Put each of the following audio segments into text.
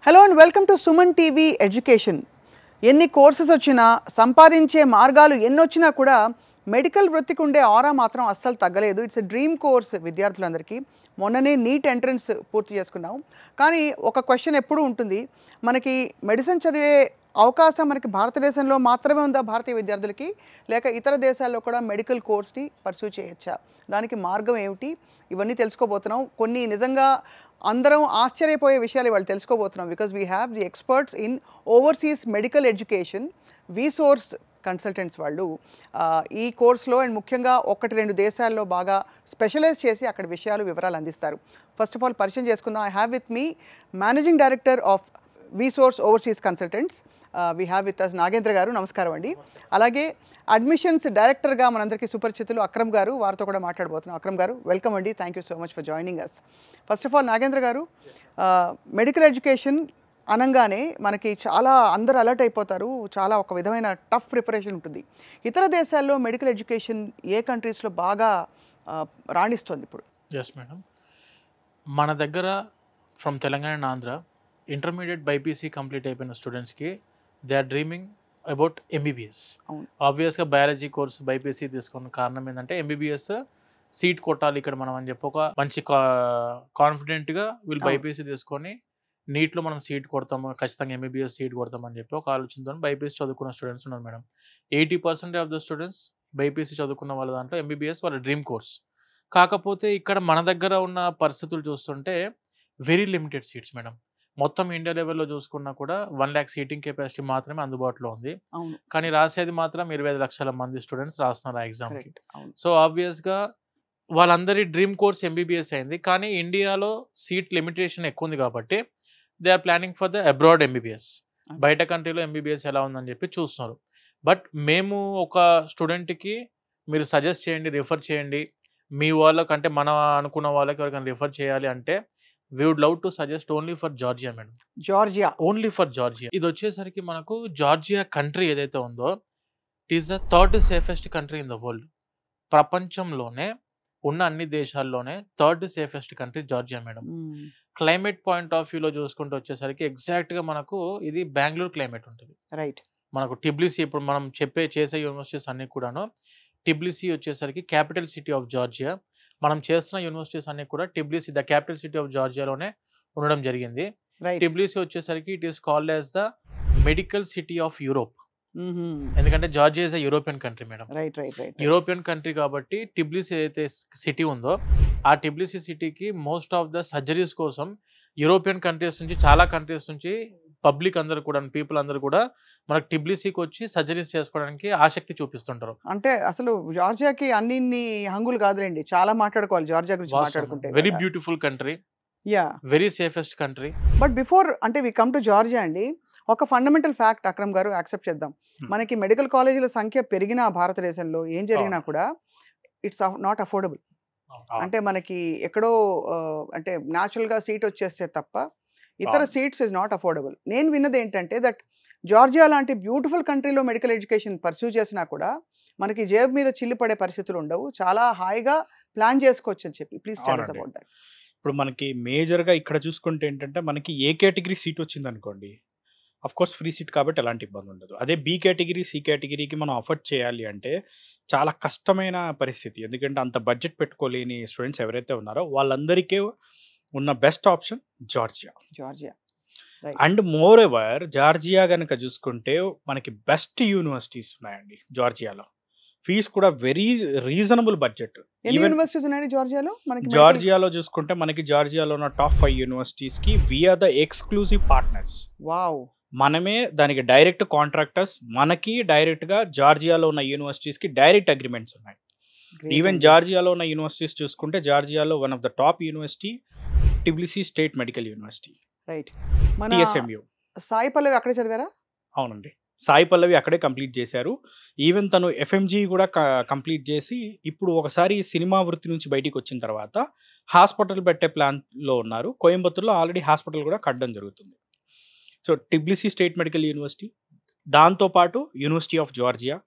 Hello and welcome to Suman TV education. ఎన్ని courses వచ్చినా సంపాదించే మార్గాలు ఎన్నొచ్చినా కూడా మెడికల్ వృత్తికి ఉండే ఆరా మాత్రం అస్సలు తగ్గలేదు. ఇట్స్ ఎ డ్రీమ్ కోర్స్ విద్యార్థులందరికీ. మొన్ననే నీట్ ఎంట్రన్స్ పూర్తి చేసుకున్నాం. కానీ ఒక క్వశ్చన్ ఎప్పుడూ ఉంటుంది, మనకి మెడిసిన్ చదివే అవకాశం మనకి భారతదేశంలో మాత్రమే ఉందా భారతీయ విద్యార్థులకి, లేక ఇతర దేశాల్లో కూడా మెడికల్ కోర్స్ని పర్సూ చేయొచ్చా, దానికి మార్గం ఏమిటి, ఇవన్నీ తెలుసుకోబోతున్నాం. కొన్ని నిజంగా అందరం ఆశ్చర్యపోయే విషయాలు ఇవాళ తెలుసుకోబోతున్నాం. Because we have the experts in overseas medical education, వీసోర్స్ consultants వాళ్ళు ఈ కోర్స్లో అండ్ ముఖ్యంగా 1-2 దేశాల్లో బాగా స్పెషలైజ్ చేసి అక్కడ వివరాలు అందిస్తారు. ఫస్ట్ ఆఫ్ ఆల్ పరిచయం చేసుకుందాం. I have with me managing director of VSource overseas consultants, we have with us Nagendra garu. నమస్కారం అండి. అలాగే అడ్మిషన్స్ డైరెక్టర్గా మనందరికీ సుపరిచితులు అక్రమ్ గారు, వారితో కూడా మాట్లాడబోతున్నాం. అక్రమ్ గారు, వెల్కమ్ అండి. Thank you so much for joining us. First of all Nagendra garu, medical education అనగానే మనకి చాలా అందరూ అలర్ట్ అయిపోతారు. చాలా ఒక విధమైన టఫ్ ప్రిపరేషన్ ఉంటుంది. ఇతర దేశాల్లో మెడికల్ ఎడ్యుకేషన్ ఏ కంట్రీస్లో బాగా రాణిస్తుంది ఇప్పుడు? ఎస్ మేడం, మన దగ్గర from Telangana and Andhra intermediate BiPC complete అయిపోయిన స్టూడెంట్స్కి they are dreaming about MBBS. ఆబ్వియస్గా బయాలజీ కోర్స్ బైపీసీ తీసుకున్న కారణం ఏంటంటే ఎంబీబీఎస్ సీట్ కొట్టాలి ఇక్కడ మనం అని చెప్పి ఒక మంచి కాన్ఫిడెంట్గా వీళ్ళు బైపీసీ తీసుకొని నీట్లో మనం సీట్ కొడతాము, ఖచ్చితంగా ఎంబీబీఎస్ సీట్ కొడతామని చెప్పి ఒక ఆలోచనతో బైపీసీ చదువుకున్న స్టూడెంట్స్ ఉన్నారు madam. 80% of the students BiPC చదువుకున్న వాళ్ళ దాంట్లో ఎంబీబీఎస్ వాళ్ళ డ్రీమ్ కోర్స్. కాకపోతే ఇక్కడ మన దగ్గర ఉన్న పరిస్థితులు చూస్తుంటే వెరీ లిమిటెడ్ సీట్స్ మేడం. మొత్తం ఇండియా లెవెల్లో చూసుకున్నా కూడా 1 lakh సీటింగ్ కెపాసిటీ మాత్రమే అందుబాటులో ఉంది. కానీ రాసేది మాత్రం 25 లక్షల మంది స్టూడెంట్స్ రాస్తున్నారు ఆ ఎగ్జామ్కి. సో ఆబ్వియస్గా వాళ్ళందరి డ్రీమ్ కోర్స్ ఎంబీబీఎస్ అయింది. కానీ ఇండియాలో సీట్ లిమిటేషన్ ఎక్కువ ఉంది కాబట్టి they are planning for the abroad MBBS. బయట కంట్రీలో ఎంబీబీఎస్ ఎలా ఉందని చెప్పి చూస్తున్నారు. బట్ మేము ఒక స్టూడెంట్కి మీరు సజెస్ట్ చేయండి, రిఫర్ చేయండి, మీ వాళ్ళకంటే మనం అనుకున్న వాళ్ళకి ఎవరికైనా రిఫర్ చేయాలి అంటే we would love to suggest only for Georgia madam. Georgia, only for Georgia. ఇది వచ్చేసరికి మనకు జార్జియా కంట్రీ ఏదైతే ఉందో it is the 3rd safest country in the world. ప్రపంచంలోనే ఉన్న అన్ని దేశాల్లోనే 3rd safest country Georgia madam. Climate point of వ్యూలో చూసుకుంటూ వచ్చేసరికి ఎగ్జాక్ట్గా మనకు ఇది బెంగళూరు క్లైమేట్ ఉంటుంది. రైట్. మనకు టిబ్లిసీ ఇప్పుడు మనం చేసే యూనివర్సిటీస్ అన్ని కూడాను టిబ్లిసీ వచ్చేసరికి క్యాపిటల్ సిటీ ఆఫ్ జార్జియా. మనం చేస్తున్న యూనివర్సిటీస్ అన్ని కూడా Tbilisi the capital city of జార్జియాలోనే ఉండడం జరిగింది. టిబ్లిసీ వచ్చేసరికి it is called as the medical city of Europe. ఎందుకంటే Georgia is a European country madam. European country కాబట్టి టిబ్లిసీ ఏదైతే సిటీ ఉందో ఆ టిబ్లిసీ సిటీకి మోస్ట్ ఆఫ్ ద సర్జరీస్ కోసం యూరోపియన్ కంట్రీస్ నుంచి, చాలా కంట్రీస్ నుంచి పబ్లిక్ అందరూ కూడా, పీపుల్ అందరూ కూడా మనకు టిబ్లిసీకి వచ్చి సర్జరీస్ చేసుకోవడానికి ఆసక్తి చూపిస్తుంటారు. అంటే అసలు జార్జియాకి అన్ని హంగులు కాదులేండి, చాలా మాట్లాడుకోవాలి జార్జియా గురించి మాట్లాడుకుంటే. Very beautiful country, yeah, very safest country. But before అంటే వి కమ్ టు జార్జియా అండి, ఒక ఫండమెంటల్ ఫ్యాక్ట్ అక్రమ్ గారు యాక్సెప్ట్ చేద్దాం. మనకి మెడికల్ కాలేజీల సంఖ్య పెరిగిన భారతదేశంలో ఏం జరిగినా కూడా ఇట్స్ నాట్ అఫోర్డబుల్. అంటే మనకి ఎక్కడో అంటే న్యాచురల్గా సీట్ వచ్చేస్తే తప్ప ఇతర సీట్స్ ఇస్ నాట్ అఫోర్డబుల్. నేను విన్నది ఏంటంటే దట్ జార్జియా లాంటి బ్యూటిఫుల్ కంట్రీలో మెడికల్ ఎడ్యుకేషన్ పర్సూ చేసినా కూడా మనకి జేబు మీద చిల్లు పడే పరిస్థితులు ఉండవు, చాలా హాయిగా ప్లాన్ చేసుకోవచ్చు అని చెప్పి. Please tell us about that. ఇప్పుడు మనకి మేజర్గా ఇక్కడ చూసుకుంటే ఏంటంటే మనకి ఏ కేటగిరీ సీట్ వచ్చింది అనుకోండి, అఫ్ కోర్స్ ఫ్రీ సీట్ కాబట్టి ఎలాంటి ఇబ్బంది ఉండదు. అదే బి కేటగిరీ, సి కేటగిరీకి మనం అఫోర్డ్ చేయాలి అంటే చాలా కష్టమైన పరిస్థితి. ఎందుకంటే అంత బడ్జెట్ పెట్టుకోలేని స్టూడెంట్స్ ఎవరైతే ఉన్నారో వాళ్ళందరికీ ఉన్న best option Georgia. And moreover Georgia కనుక చూసుకుంటే మనకి బెస్ట్ యూనివర్సిటీస్ ఉన్నాయండి జార్జియాలో. ఫీజ్ కూడా వెరీ రీజనబుల్ బడ్జెట్. యూనివర్సిటీస్ ఉన్నాయి జార్జియాలో. జార్జియాలో చూసుకుంటే మనకి జార్జియాలో ఉన్న టాప్ 5 యూనివర్సిటీస్కి we are the exclusive partners. Wow. మనమే దానికి డైరెక్ట్ కాంట్రాక్టర్స్. మనకి డైరెక్ట్గా జార్జియాలో ఉన్న యూనివర్సిటీస్కి డైరెక్ట్ అగ్రిమెంట్స్ ఉన్నాయి. ఈవెన్ జార్జియాలో ఉన్న యూనివర్సిటీస్ చూసుకుంటే జార్జియాలో one of the top university Tbilisi state medical university, right. TSMU. Sai పల్లవి అక్కడే చదివారా? అవునండి, సాయి పల్లవి అక్కడే కంప్లీట్ చేశారు. ఈవెన్ తను FMG కూడా కంప్లీట్ చేసి ఇప్పుడు ఒకసారి సినిమా వృత్తి నుంచి బయటికి వచ్చిన తర్వాత హాస్పిటల్ పెట్టే ప్లాన్లో ఉన్నారు. కోయంబత్తూర్లో ఆల్రెడీ హాస్పిటల్ కూడా కట్టడం జరుగుతుంది. So Tbilisi state medical university, దాంతోపాటు university of Georgia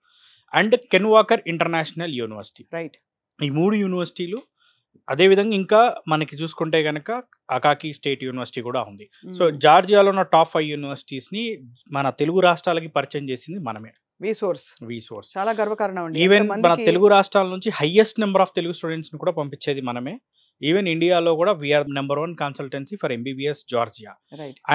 and Ken Walker international university, right. ఈ 3 యూనివర్సిటీలు అదేవిధంగా ఇంకా మనకి చూసుకుంటే కనుక అకాకి స్టేట్ యూనివర్సిటీ కూడా ఉంది. సో జార్జియాలో ఉన్న టాప్ 5 యూనివర్సిటీస్ని మన తెలుగు రాష్ట్రాలకి పరిచయం చేసింది మనమే. వీసోర్స్ చాలా గర్వకారణం అండి. ఈవెన్ మన తెలుగు రాష్ట్రాల నుంచి హైయెస్ట్ నెంబర్ ఆఫ్ తెలుగు స్టూడెంట్స్ని కూడా పంపించేది మనమే. ఈవెన్ ఇండియాలో కూడా we are number 1 consultancy for MBBS Georgia.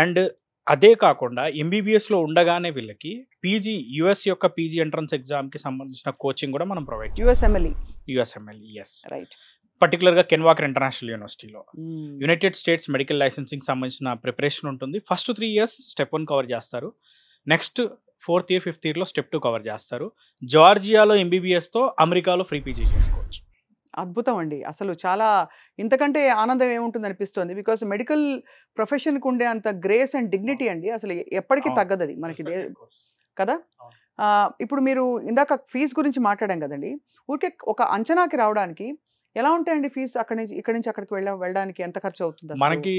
And అదే కాకుండా ఎంబీబీఎస్లో ఉండగానే వీళ్ళకి పీజీ యుఎస్ యొక్క పీజీ ఎంట్రన్స్ ఎగ్జామ్కి సంబంధించిన కోచింగ్ కూడా మనం ప్రొవైడ్ చేస్తాం. యుఎస్ఎంఎల్ఈ ఎస్, పర్టికులర్గా కెన్వాకర్ ఇంటర్నేషనల్ యూనివర్సిటీలో యునైటెడ్ స్టేట్స్ మెడికల్ లైసెన్సింగ్ సంబంధించిన ప్రిపరేషన్ ఉంటుంది. ఫస్ట్ 3 years స్టెప్ 1 కవర్ చేస్తారు. నెక్స్ట్ 4th year 5th yearలో స్టెప్ 2 కవర్ చేస్తారు. జార్జియాలో ఎంబీబీఎస్తో అమెరికాలో ఫ్రీ పీజీ చేసుకోవచ్చు. అద్భుతం అండి. అసలు చాలా ఇంతకంటే ఆనందం ఏముంటుంది అనిపిస్తుంది. బికాస్ మెడికల్ ప్రొఫెషన్కి ఉండే అంత గ్రేస్ అండ్ డిగ్నిటీ అండి అసలు ఎప్పటికీ తగ్గదు అది మనకి కదా. ఇప్పుడు మీరు ఇందాక ఫీజు గురించి మాట్లాడాం కదండి. ఊరికే ఒక అంచనాకి రావడానికి ఎలా ఉంటాయండి ఫీజు? ఇక్కడి నుంచి అక్కడికి వెళ్ళడానికి ఎంత ఖర్చు అవుతుంది? మనకి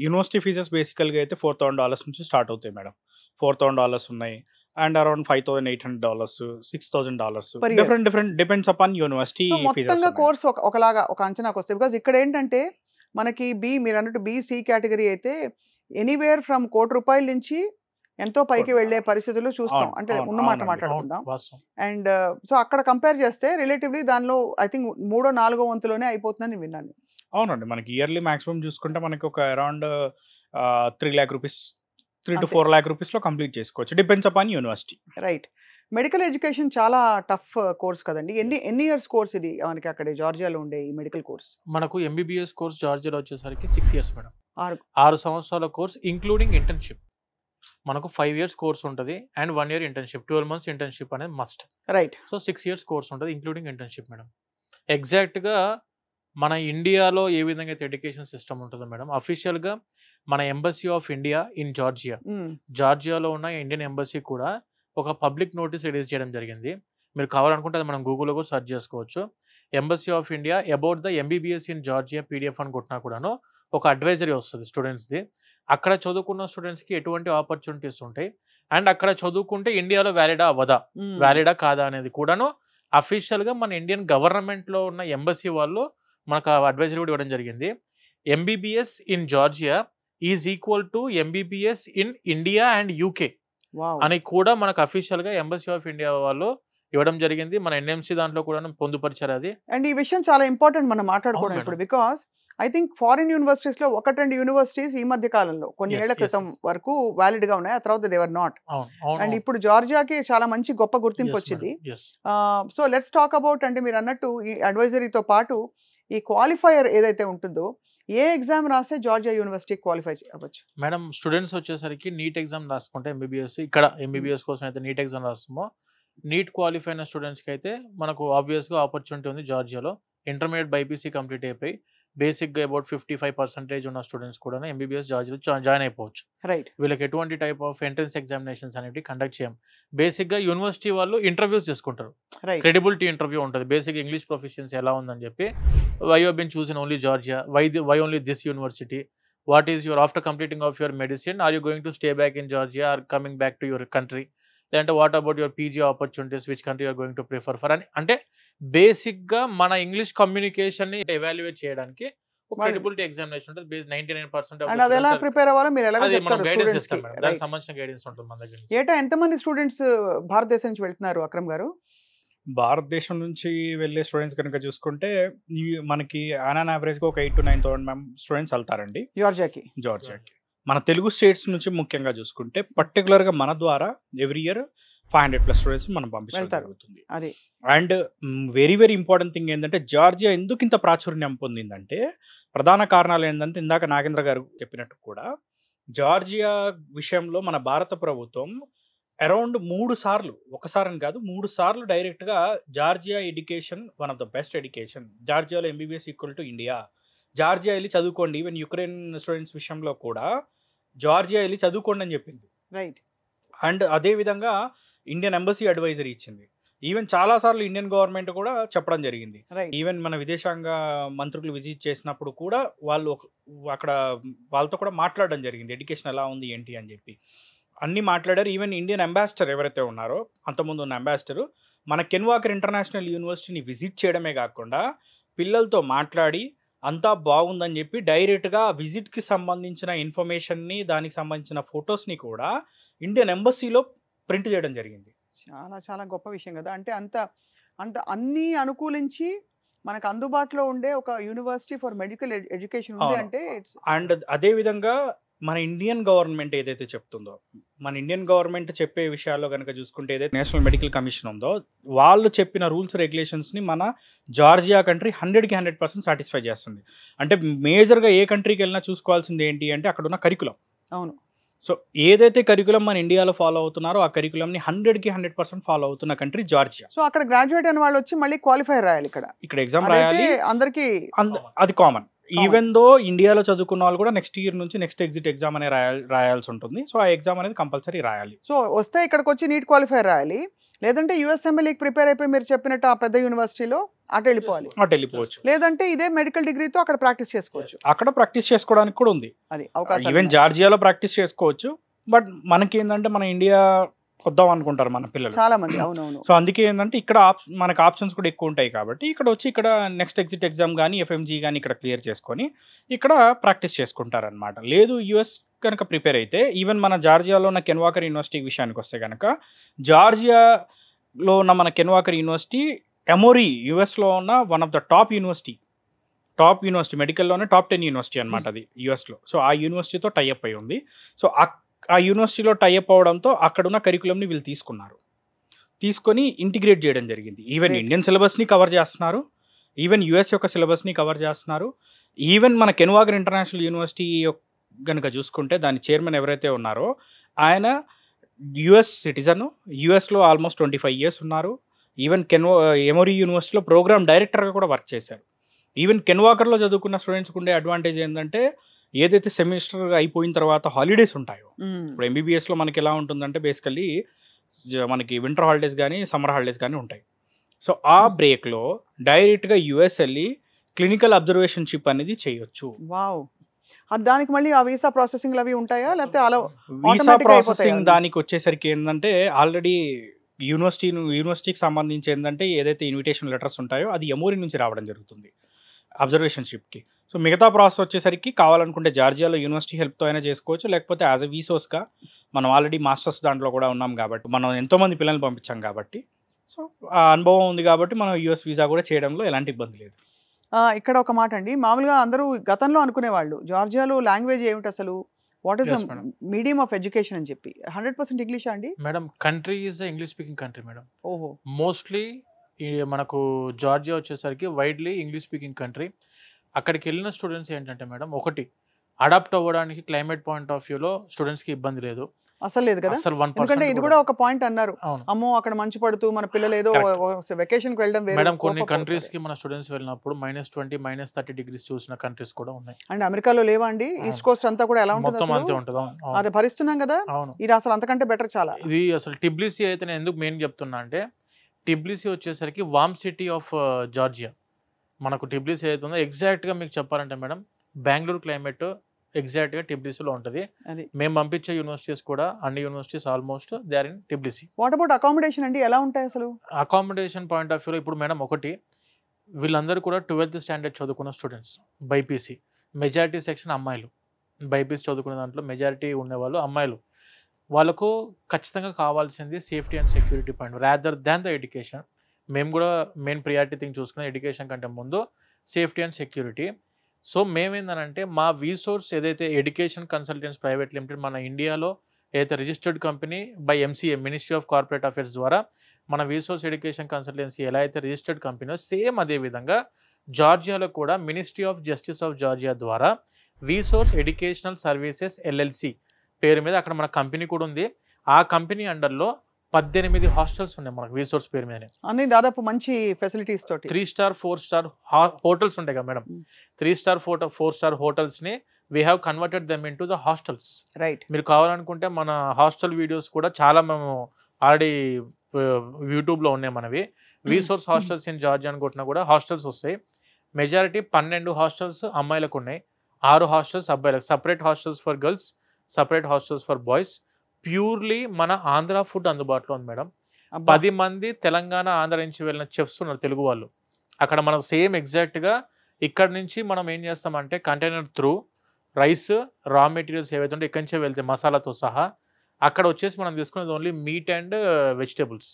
యూనివర్సిటీ ఫీజెస్ బేసికల్గా అయితే $4,000 నుంచి స్టార్ట్ అవుతాయి మేడం. $4,000 ఉన్నాయి and around $5,800, $6,000 different depends upon university. మొత్తంగా కోర్స్ ఒకలాగా ఒక అంచనాకు వస్తాయి. బికాజ్ ఇక్కడ ఏంటంటే మనకి మీరు అన్నట్టు బీసీ కేటగిరీ అయితే ఎనీవేర్ ఫ్రమ్ ₹1,00,00,000 నుంచి ఎంతో పైకి వెళ్లే పరిస్థితులు చూస్తాం. అంటే ఉన్నమాట మాట్లాడుకుందాం. అండ్ సో అక్కడ కంపేర్ చేస్తే రిలేటివ్లీ దానిలో ఐ థింక్ 3-4 వంతులోనే అయిపోతుందని విన్నాను. అవునండి, మనకి ఇయర్లీ మాక్సిమం చూసుకుంటే మనకి ఒక అరౌండ్ ₹3 lakh, $3 to 4 lakh లో కంప్లీట్ చేసుకోవచ్చు. Depends upon university. Right. Medical education చాలా టఫ్ కోర్స్ కదండి. ఎన్ని ఇయర్స్ కోర్స్ ఇది మనకి అక్కడ జార్జియాలో ఉండే ఈ మెడికల్ కోర్స్? మనకు ఎంబీబీఎస్ కోర్స్ జార్జియాలో వచ్చేసరికి 6 years మేడం. 6 సంవత్సరాల కోర్స్ ఇంక్లూడింగ్ ఇంటర్న్షిప్. మనకు 5 years కోర్స్ ఉంటుంది and 1 year internship, 12 months internship అనేది must. Right. So 6 years course ఉంటుంది ఇంక్లూడింగ్ ఇంటర్న్షిప్ మేడం. ఎగ్జాక్ట్గా మన ఇండియాలో ఏ విధంగా అయితే ఎడ్యుకేషన్ సిస్టమ్ ఉంటుందో మేడం, అఫీషియల్గా మన ఎంబసీ ఆఫ్ ఇండియా ఇన్ జార్జియాలో ఉన్న ఇండియన్ ఎంబసీ కూడా ఒక పబ్లిక్ నోటీస్ రిలీజ్ చేయడం జరిగింది. మీరు కావాలనుకుంటే అది మనం గూగుల్లో కూడా సెర్చ్ చేసుకోవచ్చు. Embassy of India about the MBBS in Georgia PDF అని కొట్టినా కూడాను ఒక అడ్వైజరీ వస్తుంది స్టూడెంట్స్ది. అక్కడ చదువుకున్న స్టూడెంట్స్కి ఎటువంటి ఆపర్చునిటీస్ ఉంటాయి అండ్ అక్కడ చదువుకుంటే ఇండియాలో వ్యాలిడా కాదా అనేది కూడాను అఫీషియల్గా మన ఇండియన్ గవర్నమెంట్లో ఉన్న ఎంబసీ వాళ్ళు మనకు అడ్వైజరీ కూడా ఇవ్వడం జరిగింది. MBBS in Georgia is equal to MBBS in India and UK అని కూడా మనకు అఫీషియల్గా ఎంబసీ ఆఫ్ ఇండియా వాళ్ళు ఇవ్వడం జరిగింది. మన ఎన్ఎంసీ దాంట్లో కూడా పొందుపరిచారు అది. అండ్ ఈ విషయం చాలా ఇంపార్టెంట్ మనం మాట్లాడుకోవడం ఇప్పుడు. బికాస్ ఐ థింక్ ఫారిన్ యూనివర్సిటీస్లో 1-2 యూనివర్సిటీస్ ఈ మధ్య కాలంలో కొన్ని ఏళ్ల క్రితం వరకు వ్యాలిడ్ గా ఉన్నాయి. ఆ తర్వాత దే వర్ నాట్. అండ్ ఇప్పుడు జార్జియాకి చాలా మంచి గొప్ప గుర్తింపు వచ్చింది. సో లెట్స్ టాక్ అబౌట్, అంటే మీరు అన్నట్టు ఈ అడ్వైజరీతో పాటు ఈ క్వాలిఫైయర్ ఏదైతే ఉంటుందో ఏ ఎగ్జామ్ రాస్తే జార్జియా యూనివర్సిటీ క్వాలిఫై అవ్వచ్చు మేడం? స్టూడెంట్స్ వచ్చేసరికి నీట్ ఎగ్జామ్ రాసుకుంటే ఎంబీబీఎస్, ఇక్కడ ఎంబీబీఎస్ కోసం అయితే నీట్ ఎగ్జామ్ రాస్తామో, నీట్ క్వాలిఫై అయిన స్టూడెంట్స్కి అయితే మనకు ఆబ్వియస్గా ఆపర్చునిటీ ఉంది జార్జియాలో. ఇంటర్మీడియట్ బైపీసీ కంప్లీట్ అయిపోయి బేసిక్గా అబౌట్ 55% ఉన్న స్టూడెంట్స్ కూడా ఎంబీబీఎస్ జార్జియాలో జాయిన్ అయిపోవచ్చు. రైట్. వీళ్ళకి ఎటువంటి టైప్ ఆఫ్ ఎంట్రన్స్ ఎగ్జామినేషన్స్ అనేవి కండక్ట్ చేయం. బేసిక్గా యూనివర్సిటీ వాళ్ళు ఇంటర్వ్యూస్ చేసుకుంటారు. క్రెడిబిలిటీ ఇంటర్వ్యూ ఉంటుంది. బేసిక్ ఇంగ్లీష్ ప్రొఫిషియన్సీ ఎలా ఉందని చెప్పి, వై యూ బీన్ చూసిన only Georgia, why only this university, what is your after completing of your medicine are you going to stay back in Georgia or coming back to your country, లేదంటే what about your PG opportunities, which country you are going to prefer for అని. అంటే బేసిక్గా మన English కమ్యూనికేషన్ని evaluate చేయడానికి credibility examination ఉంటుంది. 99% and అది ఎలా ప్రిపేర్ అవ్వాలో మీరు ఎలా చెప్తారు గైడెన్స్ స్టూడెంట్స్ ఇస్తాం మేడం. దానికి సంబంధించిన గైడెన్స్ ఉంటుంది మన దగ్గర. ఏటా ఎంతమంది స్టూడెంట్స్ భారతదేశం నుంచి వెళ్తున్నారు అక్రమ్ గారు? భారతదేశం నుంచి వెళ్ళే స్టూడెంట్స్ కనుక చూసుకుంటే మనకి ఆన్ యావరేజ్గా ఒక 8,000 to 9,000 స్టూడెంట్స్ వెళ్తారండి జార్జియాకి. మన తెలుగు స్టేట్స్ నుంచి ముఖ్యంగా చూసుకుంటే పర్టికులర్గా మన ద్వారా ఎవ్రీ ఇయర్ 500+ స్టూడెంట్స్ మనం పంపించడం జరుగుతుంది. And very very important thing ఏంటంటే జార్జియా ఎందుకు ఇంత ప్రాచుర్యం పొందిందంటే ప్రధాన కారణాలు ఏంటంటే ఇందాక నాగేంద్ర గారు చెప్పినట్టు కూడా జార్జియా విషయంలో మన భారత ప్రభుత్వం అరౌండ్ 3 సార్లు, ఒకసారి కాదు 3 సార్లు డైరెక్ట్గా Georgia education one of the best education, జార్జియాలో MBBS equal to India, Georgia వెళ్ళి చదువుకోండి, ఈవెన్ యుక్రెయిన్ స్టూడెంట్స్ విషయంలో కూడా జార్జియా వెళ్ళి చదువుకోండి అని చెప్పింది. రైట్. అండ్ అదేవిధంగా ఇండియన్ ఎంబసీ అడ్వైజరీ ఇచ్చింది. ఈవెన్ చాలాసార్లు ఇండియన్ గవర్నమెంట్ కూడా చెప్పడం జరిగింది. ఈవెన్ మన విదేశాంగ మంత్రులు విజిట్ చేసినప్పుడు కూడా వాళ్ళు అక్కడ వాళ్ళతో కూడా మాట్లాడడం జరిగింది, ఎడ్యుకేషన్ ఎలా ఉంది ఏంటి అని చెప్పి అన్నీ మాట్లాడారు. ఈవెన్ ఇండియన్ అంబాసిడర్ ఎవరైతే ఉన్నారో అంతకుముందు ఉన్న అంబాసిడరు మన కెన్వాకర్ ఇంటర్నేషనల్ యూనివర్సిటీని విజిట్ చేయడమే కాకుండా పిల్లలతో మాట్లాడి అంతా బాగుందని చెప్పి డైరెక్ట్గా విజిట్కి సంబంధించిన ఇన్ఫర్మేషన్ని, దానికి సంబంధించిన ఫొటోస్ని కూడా ఇండియన్ ఎంబసీలో ప్రింట్ చేయడం జరిగింది. చాలా చాలా గొప్ప విషయం కదా. అంటే అంత అంత అన్నీ అనుకూలించి మనకు అందుబాటులో ఉండే ఒక యూనివర్సిటీ ఫర్ మెడికల్ ఎడ్యుకేషన్ ఉంది అవును. అంటే అండ్ అదేవిధంగా మన ఇండియన్ గవర్నమెంట్ ఏదైతే చెప్తుందో, మన ఇండియన్ గవర్నమెంట్ చెప్పే విషయాల్లో కనుక చూసుకుంటే ఏదైతే నేషనల్ మెడికల్ కమిషన్ ఉందో, వాళ్ళు చెప్పిన రూల్స్ రెగ్యులేషన్స్ని మన జార్జియా కంట్రీ 100కి 100% సాటిస్ఫై చేస్తుంది. అంటే మేజర్గా ఏ కంట్రీకి వెళ్ళినా చూసుకోవాల్సింది ఏంటి అంటే అక్కడ ఉన్న కరికులం. అవును. సో ఏదైతే కరికులం మన ఇండియాలో ఫాలో అవుతున్నారో ఆ కరికులంని 100కి 100% ఫాలో అవుతున్న కంట్రీ జార్జియా. సో అక్కడ గ్రాడ్యుయేట్ అయిన వాళ్ళు వచ్చి మళ్ళీ క్వాలిఫై రాయాలి ఇక్కడ ఎగ్జామ్ రాయాలి, అందరికి అది కామన్. ఈవెన్ దో ఇండియాలో చదువుకున్న వాళ్ళు కూడా నెక్స్ట్ ఇయర్ నుంచి నెక్స్ట్ ఎగ్జిట్ ఎగ్జామ్ అనే రాయాల్సి ఉంటుంది. సో ఆ ఎగ్జామ్ అనేది కంపల్సరీ రాయాలి. సో వస్తే ఇక్కడికి వచ్చి నీట్ క్వాలిఫై రాయాలి, లేదంటే యూఎస్ఎంఎల్ఈకి ప్రిపేర్ అయిపోయి మీరు చెప్పినట్టు ఆ పెద్ద యూనివర్సిటీలో అటు వెళ్ళిపోవాలి, అటు వెళ్ళిపోవచ్చు. లేదంటే ఇదే మెడికల్ డిగ్రీతో అక్కడ ప్రాక్టీస్ చేసుకోవచ్చు. అక్కడ ప్రాక్టీస్ చేసుకోవడానికి కూడా ఉంది, అది అవకాశం. ఈవెన్ జార్జియాలో ప్రాక్టీస్ చేసుకోవచ్చు. బట్ మనకి ఏంటంటే మన ఇండియా వద్దాం అనుకుంటారు మన పిల్లలు చాలా మంది. అవునవును. సో అందుకే ఏంటంటే ఇక్కడ మనకు ఆప్షన్స్ కూడా ఎక్కువ ఉంటాయి కాబట్టి ఇక్కడ వచ్చి ఇక్కడ నెక్స్ట్ ఎగ్జిట్ ఎగ్జామ్ కానీ ఎఫ్ఎంజీ కానీ ఇక్కడ క్లియర్ చేసుకొని ఇక్కడ ప్రాక్టీస్ చేసుకుంటారనమాట. లేదు యుఎస్ కనుక ప్రిపేర్ అయితే, ఈవెన్ మన జార్జియాలో ఉన్న కెన్వాకర్ యూనివర్సిటీ విషయానికి వస్తే కనుక, జార్జియాలో ఉన్న మన కెన్వాకర్ యూనివర్సిటీ ఎమోరీ యుఎస్లో ఉన్న one of the top university మెడికల్లోనే టాప్ 10 యూనివర్సిటీ అనమాట అది యుఎస్లో. సో ఆ యూనివర్సిటీతో టైఅప్ అయి ఉంది. సో ఆ యూనివర్సిటీలో టైఅప్ అవడంతో అక్కడున్న కరికులంని వీళ్ళు తీసుకొని ఇంటిగ్రేట్ చేయడం జరిగింది. ఈవెన్ ఇండియన్ సిలబస్ని కవర్ చేస్తున్నారు, ఈవెన్ యుఎస్ యొక్క సిలబస్ని కవర్ చేస్తున్నారు. ఈవెన్ మన కెన్వాకర్ ఇంటర్నేషనల్ యూనివర్సిటీ కనుక చూసుకుంటే దాని చైర్మన్ ఎవరైతే ఉన్నారో ఆయన యుఎస్ సిటిజన్, యుఎస్లో ఆల్మోస్ట్ 25 years ఉన్నారు. ఈవెన్ ఎమోరీ యూనివర్సిటీలో ప్రోగ్రామ్ డైరెక్టర్గా కూడా వర్క్ చేశారు. ఈవెన్ కెన్వాకర్లో చదువుకున్న స్టూడెంట్స్కి ఉండే అడ్వాంటేజ్ ఏంటంటే ఏదైతే సెమిస్టర్ అయిపోయిన తర్వాత హాలిడేస్ ఉంటాయో, ఇప్పుడు ఎంబీబీఎస్లో మనకి ఎలా ఉంటుందంటే బేసికల్లీ మనకి వింటర్ హాలిడేస్ కానీ సమ్మర్ హాలిడేస్ కానీ ఉంటాయి. సో ఆ బ్రేక్లో డైరెక్ట్గా యుఎస్ వెళ్ళి క్లినికల్ అబ్జర్వేషన్షిప్ అనేది చేయొచ్చు. వావ్. దానికి మళ్ళీ ఆ వీసా ప్రాసెసింగ్ అవి ఉంటాయా, లేకపోతే అలా వీసా ప్రాసెసింగ్ దానికి వచ్చేసరికి ఏంటంటే ఆల్రెడీ యూనివర్సిటీకి సంబంధించి ఏంటంటే ఏదైతే ఇన్విటేషన్ లెటర్స్ ఉంటాయో అది ఎమోరీ నుంచి రావడం జరుగుతుంది అబ్జర్వేషన్షిప్కి. సో మిగతా ప్రాసెస్ వచ్చేసరికి కావాలనుకుంటే జార్జియాలో యూనివర్సిటీ హెల్ప్తో అయినా చేసుకోవచ్చు, లేకపోతే యాజ్ ఎ వీసోస్గా మనం ఆల్రెడీ మాస్టర్స్ దాంట్లో కూడా ఉన్నాం కాబట్టి, మనం ఎంతోమంది పిల్లల్ని పంపించాం కాబట్టి, సో ఆ అనుభవం ఉంది కాబట్టి మనం యూఎస్ వీసా కూడా చేయడంలో ఎలాంటి ఇబ్బంది లేదు. ఇక్కడ ఒక మాట అండి, మామూలుగా అందరూ గతంలో అనుకునేవాళ్ళు జార్జియాలో లాంగ్వేజ్ ఏమిటి అసలు, what is the medium of education అని చెప్పి, 100% ఇంగ్లీషా అండి? Madam country is English speaking country madam. ఓహో. మోస్ట్లీ మనకు జార్జియా వచ్చేసరికి వైడ్లీ ఇంగ్లీష్ స్పీకింగ్ కంట్రీ. అక్కడికి వెళ్ళిన స్టూడెంట్స్ ఏంటంటే మేడం, ఒకటి అడాప్ట్ అవ్వడానికి క్లైమేట్ పాయింట్ ఆఫ్ వ్యూలో స్టూడెంట్స్కి ఇబ్బంది లేదు, అసలు లేదు కదా. ఎందుకంటే ఇది కూడా ఒక పాయింట్ అన్నారు, అమ్మో అక్కడ మంచు పడుతూ మన పిల్లలు ఏదో వెకేషన్ కి వెళ్ళడం. మేడం కొన్ని కంట్రీస్ కి మన స్టూడెంట్స్ వెళ్ళినప్పుడు -20, -30 degrees చూసిన కంట్రీస్ కూడా ఉన్నాయి. అండ్ అమెరికాలో లేవా అండి? ఈస్ట్ కోస్ట్ అంతా కూడా ఎలా ఉంటుంది? మొత్తం అంతే ఉంటుంది. అది భరిస్తున్నాం కదా. ఇది అసలు అంతకంటే బెటర్ చాలా. ఇది అసలు టిబ్లిసీ అయితే నేను ఎందుకు మెయిన్ చెప్తున్నా అంటే, టిబ్లిసీ వచ్చేసరికి వామ్ సిటీ ఆఫ్ జార్జియా. మనకు టిబ్లిసీ అయితే ఉందో ఎగ్జాక్ట్గా మీకు చెప్పాలంటే మేడం, బెంగళూరు క్లైమేట్ ఎగ్జాక్ట్గా టిబ్లిసీలో ఉంటుంది. మేము పంపించే యూనివర్సిటీస్ కూడా అన్ని universities almost they are in Tbilisi. What about accommodation అండి, ఎలా ఉంటాయి అసలు? అకామిడేషన్ పాయింట్ ఆఫ్ వ్యూలో ఇప్పుడు మేడం ఒకటి, వీళ్ళందరూ కూడా 12th స్టాండర్డ్ చదువుకున్న స్టూడెంట్స్, బైపీసీ మెజారిటీ సెక్షన్ అమ్మాయిలు. బైపీసీ చదువుకునే దాంట్లో మెజారిటీ ఉండేవాళ్ళు అమ్మాయిలు. వాళ్ళకు ఖచ్చితంగా కావాల్సింది safety and security point rather than the education. మేము కూడా మెయిన్ ప్రియారిటీ థింగ్ చూసుకున్న ఎడ్యుకేషన్ కంటే ముందు సేఫ్టీ అండ్ సెక్యూరిటీ. సో మేమేందనంటే మా వీసోర్స్ ఏదైతే ఎడ్యుకేషన్ కన్సల్టెంట్స్ ప్రైవేట్ లిమిటెడ్ మన ఇండియాలో ఏదైతే registered company by MCA ministry of corporate affairs ద్వారా మన వీసోర్స్ ఎడ్యుకేషన్ కన్సల్టెన్సీ ఎలా అయితే రిజిస్టర్డ్ కంపెనీ సేమ్ అదేవిధంగా జార్జియాలో కూడా ministry of justice of Georgia ద్వారా వీసోర్స్ ఎడ్యుకేషనల్ సర్వీసెస్ ఎల్ఎల్సి పేరు మీద అక్కడ మన కంపెనీ కూడా ఉంది. ఆ కంపెనీ అండర్లో 18 హాస్టల్స్ ఉన్నాయి మనకు వీసోర్స్ పేరు మీదనే. అన్ని దాదాపు మంచి ఫెసిలిటీస్ తోటి 3 స్టార్ 4 స్టార్ హోటల్స్ ఉంటాయి కదా మేడం. 3 స్టార్ 4 స్టార్ హోటల్స్ని we have converted them into the hostels. Right. మీరు కావాలనుకుంటే మన హాస్టల్ వీడియోస్ కూడా చాలా మేము ఆల్రెడీ యూట్యూబ్లో ఉన్నాయి మనవి. వీసోర్స్ హాస్టల్స్ ఇన్ జార్జియా అని కొట్టినా కూడా హాస్టల్స్ వస్తాయి. మెజారిటీ 12 హాస్టల్స్ అమ్మాయిలకు ఉన్నాయి, 6 హాస్టల్స్ అబ్బాయిలకు. Separate hostels for girls, separate hostels for boys. Purely మన ఆంధ్ర ఫుడ్ అందుబాటులో ఉంది మేడం. 10 మంది తెలంగాణ ఆంధ్ర నుంచి వెళ్ళిన చెఫ్స్ ఉన్నారు తెలుగు వాళ్ళు. అక్కడ మనకు సేమ్ ఎగ్జాక్ట్గా ఇక్కడ నుంచి మనం ఏం చేస్తామంటే కంటైనర్ త్రూ రైస్ రా మెటీరియల్స్ ఏవైతే ఉంటే ఇక్కడి నుంచే వెళ్తాయి మసాలాతో సహా. అక్కడ వచ్చేసి మనం తీసుకునేది ఓన్లీ మీట్ అండ్ వెజిటేబుల్స్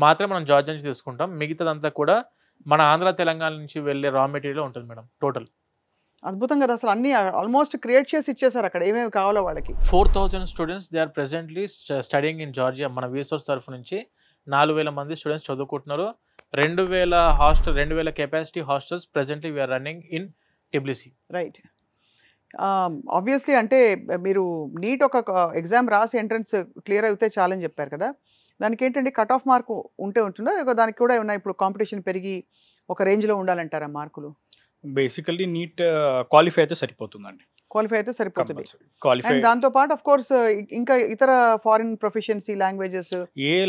మాత్రమే మనం జార్జియా నుంచి తీసుకుంటాం. మిగతాదంతా కూడా మన ఆంధ్ర తెలంగాణ నుంచి వెళ్ళే రా మెటీరియల్ ఉంటుంది మేడం టోటల్. అద్భుతం కదా అసలు, అన్ని ఆల్మోస్ట్ క్రియేట్ చేసి ఇచ్చేసారు అక్కడ ఏమేమి కావాలో వాళ్ళకి. 4000 students they are presently studying in Georgia. మన వీసోర్స్ తరఫు నుంచి 4000 మంది స్టూడెంట్స్ చదువుకుంటున్నారు. 2000 capacity hostels presently we are running in Tbilisi. Right. Obviously అంటే మీరు నీట్ ఒక ఎగ్జామ్ రాసి ఎంట్రన్స్ క్లియర్ అయితే చాలని చెప్పారు కదా, దానికి ఏంటంటే కట్ ఆఫ్ మార్క్ ఉంటుందా, దానికి కూడా ఏమన్నా ఇప్పుడు కాంపిటీషన్ పెరిగి ఒక రేంజ్లో ఉండాలంటారా మార్కులు? బేసికల్లీ నీట్ క్వాలిఫై అయితే సరిపోతుందండి. క్వాలిఫై అయితే సరిపోతుంది. క్వాలిఫై అండ్ దాంతో పాటు ఆఫ్ కోర్స్ ఇంకా ఇతర ఫారిన్ ప్రొఫెషన్సీ లాంగ్వేజెస్